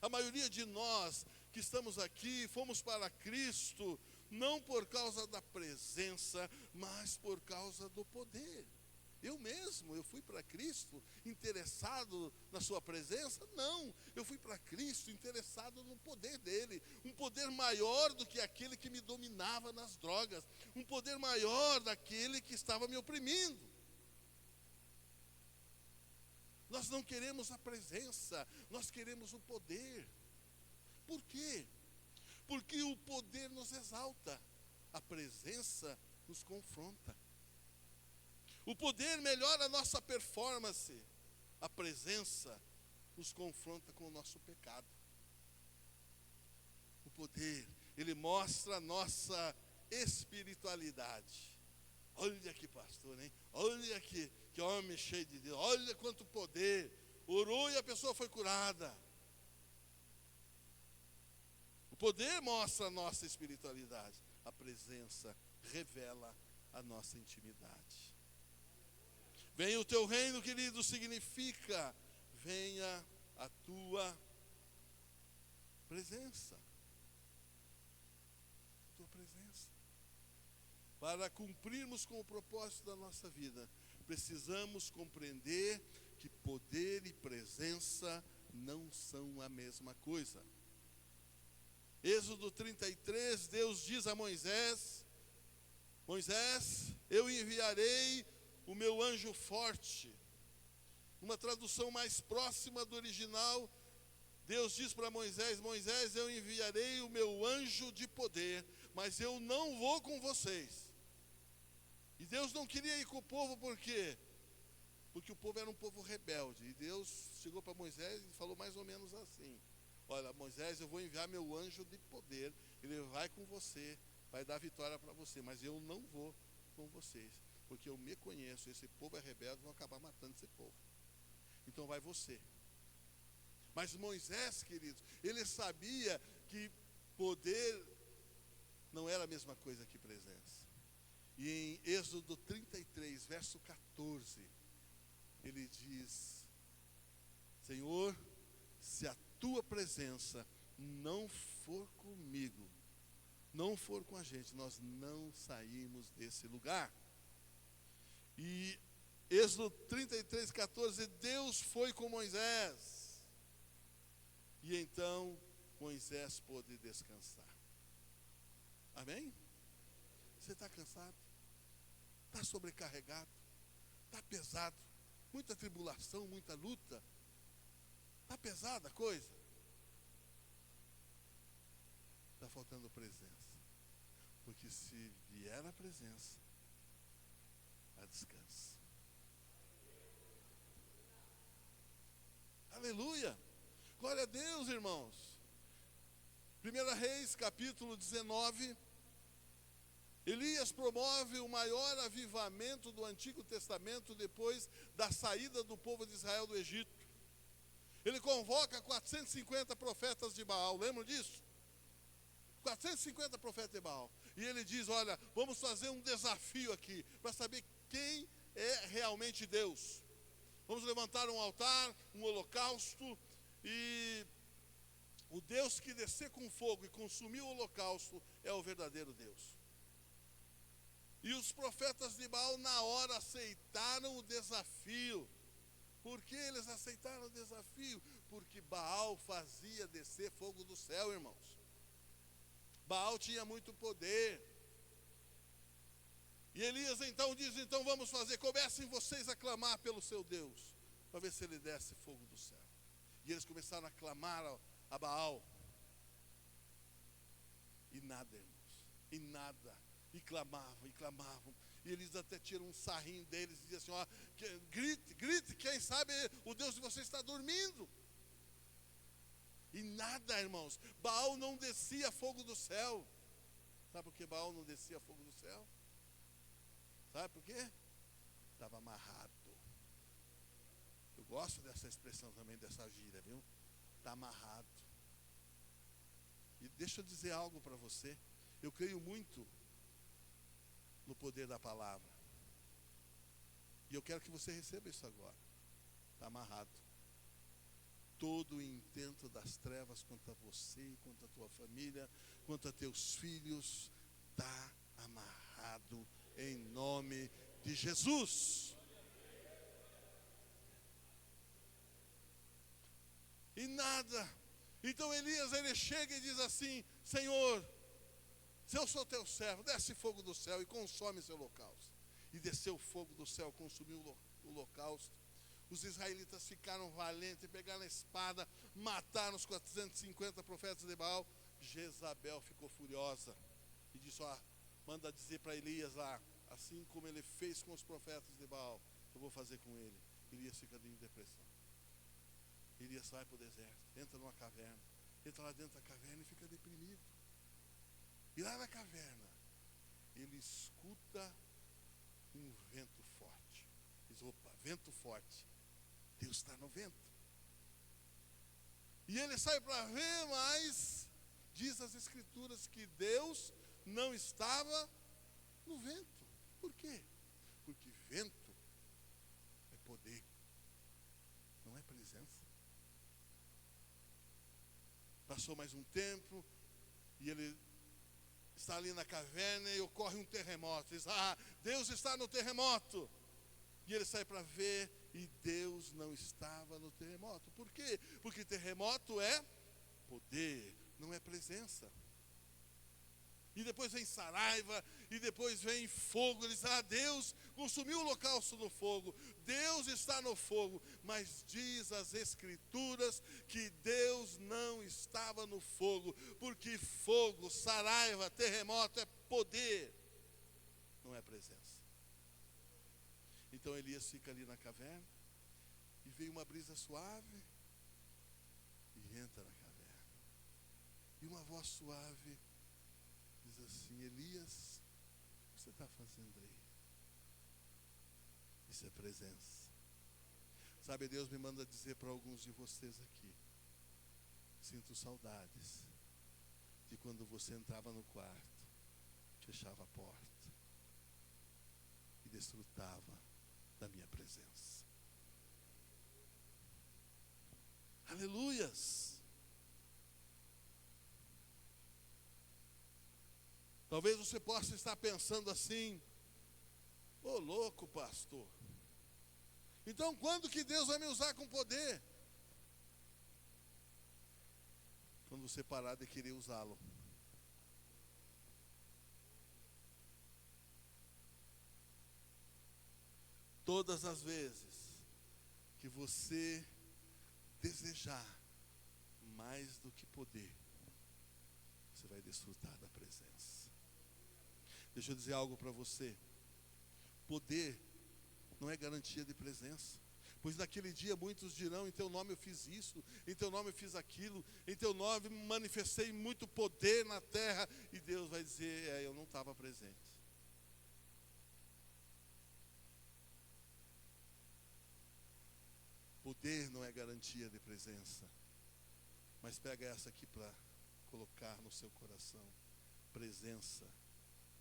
A maioria de nós que estamos aqui, fomos para Cristo, não por causa da presença, mas por causa do poder. Eu fui para Cristo interessado na sua presença? Não, eu fui para Cristo interessado no poder dele, um poder maior do que aquele que me dominava nas drogas, um poder maior daquele que estava me oprimindo. Nós não queremos a presença, nós queremos o poder. Por quê? Porque o poder nos exalta, a presença nos confronta. O poder melhora a nossa performance, a presença nos confronta com o nosso pecado. O poder, ele mostra a nossa espiritualidade. Olha que pastor, hein? Olha que homem cheio de Deus, olha quanto poder. Orou e a pessoa foi curada. O poder mostra a nossa espiritualidade, a presença revela a nossa intimidade. Venha o teu reino, querido, significa: venha a tua presença. Tua presença. Para cumprirmos com o propósito da nossa vida, precisamos compreender que poder e presença não são a mesma coisa. Êxodo 33, Deus diz a Moisés: Moisés, eu enviarei o meu anjo forte. Uma tradução mais próxima do original, Deus diz para Moisés: Moisés, eu enviarei o meu anjo de poder, mas eu não vou com vocês. E Deus não queria ir com o povo, por quê? Porque o povo era um povo rebelde. E Deus chegou para Moisés e falou mais ou menos assim: olha, Moisés, eu vou enviar meu anjo de poder, ele vai com você, vai dar vitória para você, mas eu não vou com vocês, porque eu me conheço, esse povo é rebelde, vão acabar matando esse povo. Então vai você. Mas Moisés, queridos, ele sabia que poder não era a mesma coisa que presença. E em Êxodo 33, verso 14, ele diz: Senhor, se a tua presença não for comigo, não for com a gente, nós não saímos desse lugar. E Êxodo 33, 14, Deus foi com Moisés. E então Moisés pôde descansar. Amém? Você está cansado? Está sobrecarregado? Está pesado? Muita tribulação, muita luta? Está pesada a coisa? Está faltando presença. Porque se vier a presença, há descanso. Aleluia! Glória a Deus, irmãos. 1 Reis, capítulo 19, Elias promove o maior avivamento do Antigo Testamento depois da saída do povo de Israel do Egito. Ele convoca 450 profetas de Baal, lembram disso? 450 profetas de Baal. E ele diz, olha, vamos fazer um desafio aqui, para saber quem é realmente Deus. Vamos levantar um altar, um holocausto, e o Deus que descer com fogo e consumir o holocausto é o verdadeiro Deus. E os profetas de Baal na hora aceitaram o desafio. Por que eles aceitaram o desafio? Porque Baal fazia descer fogo do céu, irmãos. Baal tinha muito poder. E Elias então diz, então vamos fazer, comecem vocês a clamar pelo seu Deus, para ver se ele desce fogo do céu. E eles começaram a clamar a Baal. E nada, irmãos, e nada. E clamavam, e clamavam. E eles até tiram um sarrinho deles e dizem assim, ó, grite, grite, quem sabe o Deus de vocês está dormindo. E nada, irmãos, Baal não descia fogo do céu. Sabe por que Baal não descia fogo do céu? Sabe por quê? Estava amarrado. Eu gosto dessa expressão também, dessa gíria, viu? Está amarrado. E deixa eu dizer algo para você. Eu creio muito no poder da palavra. E eu quero que você receba isso agora. Está amarrado. Todo o intento das trevas contra você, contra a tua família, contra teus filhos, está amarrado em nome de Jesus. E nada. Então Elias, ele chega e diz assim, Senhor, se eu sou teu servo, desce fogo do céu e consome esse holocausto. E desceu fogo do céu, consumiu o holocausto. Os israelitas ficaram valentes, pegaram a espada, mataram os 450 profetas de Baal. Jezabel ficou furiosa e disse, ó, manda dizer para Elias lá, assim como ele fez com os profetas de Baal, eu vou fazer com ele. Elias fica em depressão. Elias vai para o deserto, entra numa caverna, entra lá dentro da caverna e fica deprimido. E lá na caverna, ele escuta um vento forte. Diz, opa, vento forte. Deus está no vento. E ele sai para ver, mas diz as escrituras que Deus não estava no vento. Por quê? Porque vento é poder, não é presença. Passou mais um tempo e ele está ali na caverna e ocorre um terremoto. Diz, Deus está no terremoto. E ele sai para ver e Deus não estava no terremoto. Por quê? Porque terremoto é poder, não é presença. E depois vem saraiva, e depois vem fogo. Ele diz, Deus consumiu o holocausto no fogo. Deus está no fogo. Mas diz as escrituras que Deus não estava no fogo. Porque fogo, saraiva, terremoto é poder, não é presença. Então Elias fica ali na caverna, e veio uma brisa suave, e entra na caverna. E uma voz suave diz assim, Elias, o que você está fazendo aí? Isso é presença. Sabe, Deus me manda dizer para alguns de vocês aqui, sinto saudades de quando você entrava no quarto, fechava a porta e desfrutava da minha presença. Aleluias! Talvez você possa estar pensando assim, ô louco pastor, então quando que Deus vai me usar com poder? Quando você parar de querer usá-lo. Todas as vezes que você desejar mais do que poder, você vai desfrutar da presença. Deixa eu dizer algo para você. Poder não é garantia de presença. Pois naquele dia muitos dirão, em teu nome eu fiz isso, em teu nome eu fiz aquilo, em teu nome manifestei muito poder na terra. E Deus vai dizer, eu não estava presente. Poder não é garantia de presença. Mas pega essa aqui para colocar no seu coração. Presença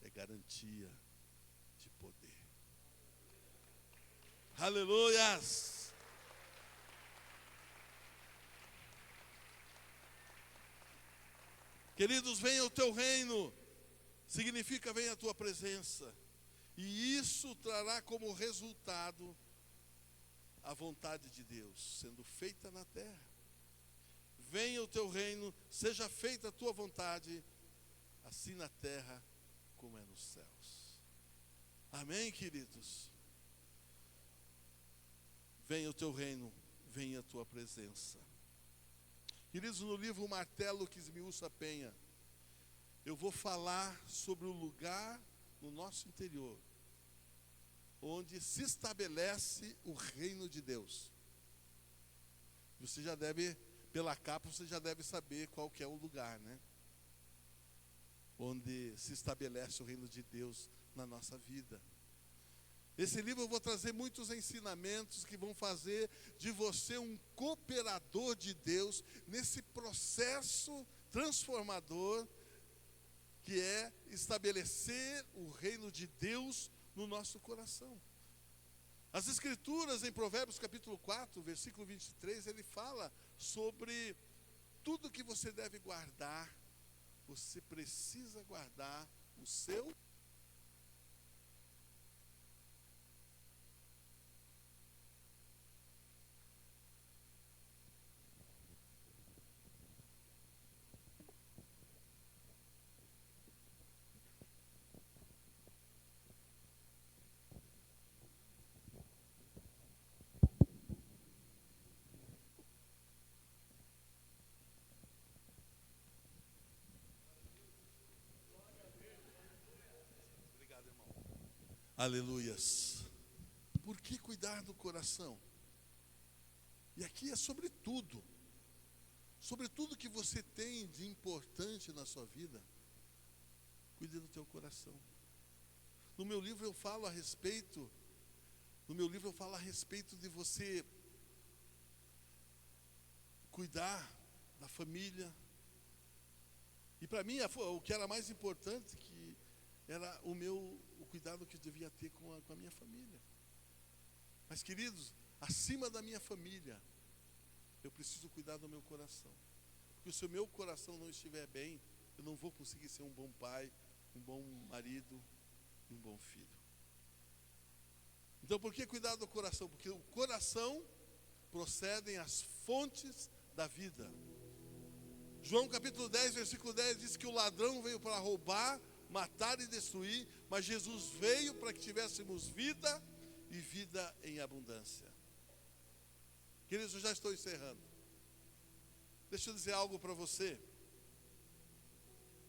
é garantia de poder. Aleluias! Queridos, venha o teu reino, significa venha a tua presença. E isso trará como resultado a vontade de Deus sendo feita na terra. Venha o teu reino, seja feita a tua vontade, assim na terra como é nos céus. Amém, queridos? Venha o teu reino, venha a tua presença. Queridos, no livro O Martelo que Esmiuça a Penha, eu vou falar sobre o lugar no nosso interior, onde se estabelece o reino de Deus. Você já deve, pela capa, você já deve saber qual que é o lugar, né? Onde se estabelece o reino de Deus na nossa vida. Esse livro eu vou trazer muitos ensinamentos que vão fazer de você um cooperador de Deus nesse processo transformador que é estabelecer o reino de Deus no nosso coração. As Escrituras, em Provérbios capítulo 4, versículo 23, ele fala sobre tudo que você deve guardar. Você precisa guardar o seu. Aleluias. Por que cuidar do coração? E aqui é sobre tudo que você tem de importante na sua vida. Cuide do teu coração. No meu livro eu falo a respeito de você cuidar da família. E para mim o que era mais importante que era o cuidado que eu devia ter com a minha família. Mas, queridos, acima da minha família, eu preciso cuidar do meu coração. Porque se o meu coração não estiver bem, eu não vou conseguir ser um bom pai, um bom marido e um bom filho. Então, por que cuidar do coração? Porque o coração procedem as fontes da vida. João capítulo 10, versículo 10 diz que o ladrão veio para roubar, matar e destruir, mas Jesus veio para que tivéssemos vida e vida em abundância. Queridos, eu já estou encerrando. Deixa eu dizer algo para você.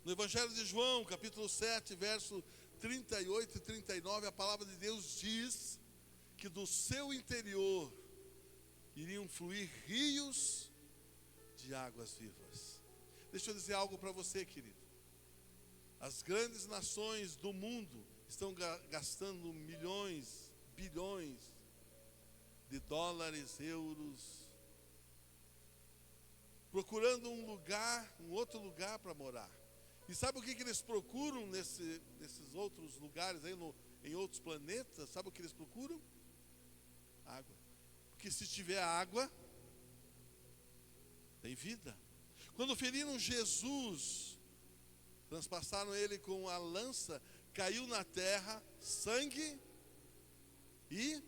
No Evangelho de João, capítulo 7, verso 38 e 39, a palavra de Deus diz que do seu interior iriam fluir rios de águas vivas. Deixa eu dizer algo para você, querido. As grandes nações do mundo estão gastando milhões, bilhões de dólares, euros, procurando um outro lugar para morar. E sabe o que eles procuram nesses outros lugares, aí em outros planetas? Sabe o que eles procuram? Água. Porque se tiver água, tem vida. Quando feriram Jesus, transpassaram ele com a lança, caiu na terra sangue e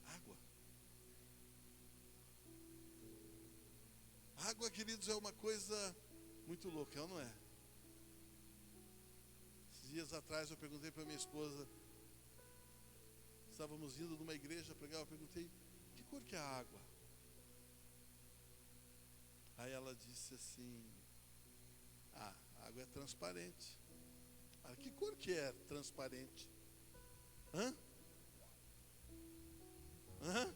água. Água, queridos, é uma coisa muito louca, não é? Esses dias atrás eu perguntei para minha esposa, estávamos indo numa igreja pregar, eu perguntei, que cor que é a água? Aí ela disse assim, a água é transparente. Que cor que é transparente? Hã?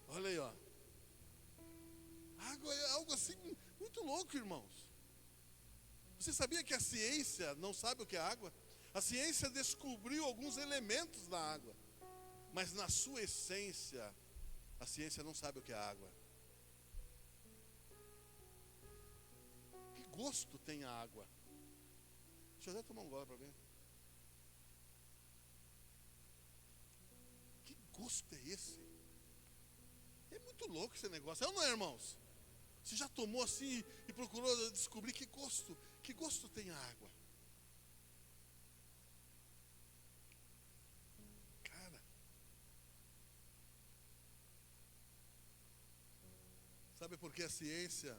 Olha aí, ó. Água é algo assim muito louco, irmãos. Você sabia que a ciência não sabe o que é água? A ciência descobriu alguns elementos da água, mas na sua essência, a ciência não sabe o que é água. Que gosto tem a água? Deixa eu até tomar um gole para ver. Que gosto é esse? É muito louco esse negócio, é ou não é, irmãos? Você já tomou assim e procurou descobrir que gosto tem a água? Cara, sabe por que a ciência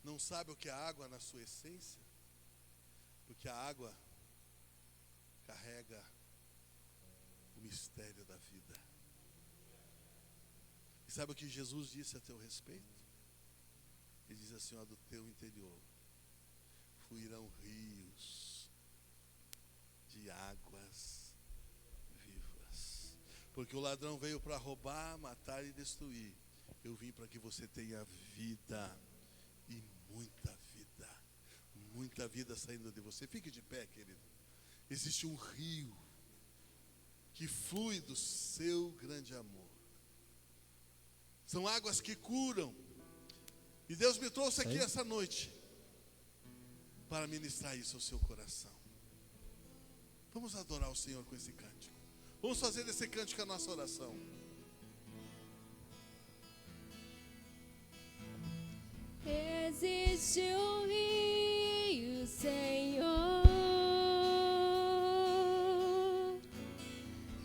não sabe o que é água na sua essência? Porque a água carrega o mistério da vida. E sabe o que Jesus disse a teu respeito? Ele diz assim, ó, do teu interior fluirão rios de águas vivas. Porque o ladrão veio para roubar, matar e destruir. Eu vim para que você tenha vida e muita vida saindo de você. Fique de pé, querido. Existe um rio que flui do seu grande amor. São águas que curam. E Deus me trouxe aqui essa noite para ministrar isso ao seu coração. Vamos adorar o Senhor com esse cântico. Vamos fazer desse cântico a nossa oração. Existe um rio, Senhor,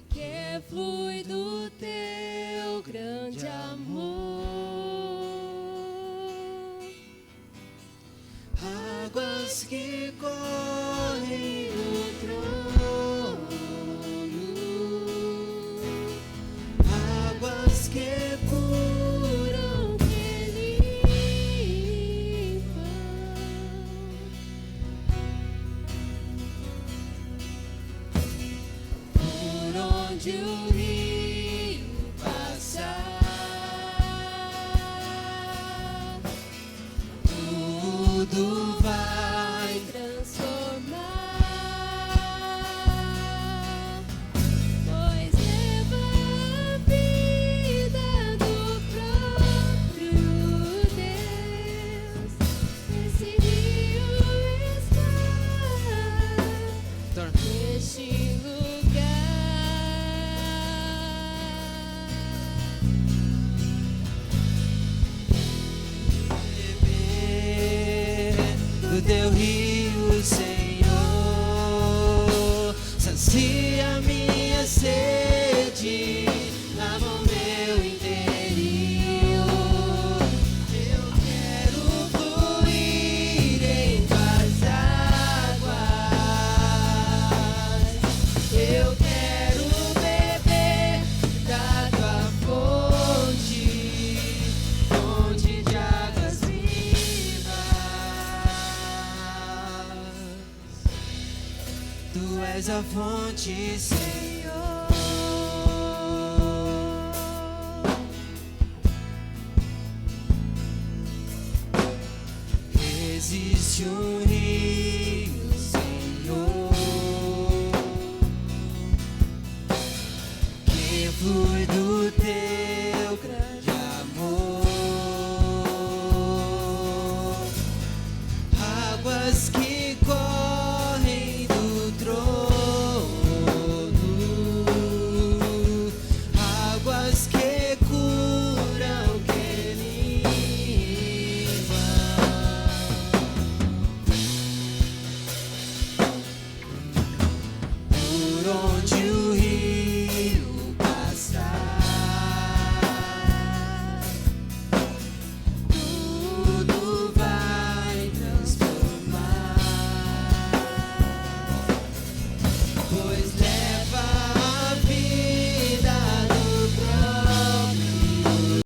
que flui do teu grande amor. Águas que correm no trono, águas que curam, que limpam. Por onde o rio passar, tudo vai transformar, pois leva a vida do próprio Deus. Esse rio está neste lugar. Do teu rio, Senhor, sacia minha sede, lava o meu interior. Eu quero fluir em tuas águas, eu quero beber da tua fonte de águas vivas. Tu és a fonte, Senhor. Existe um rio, Senhor, que flui do teu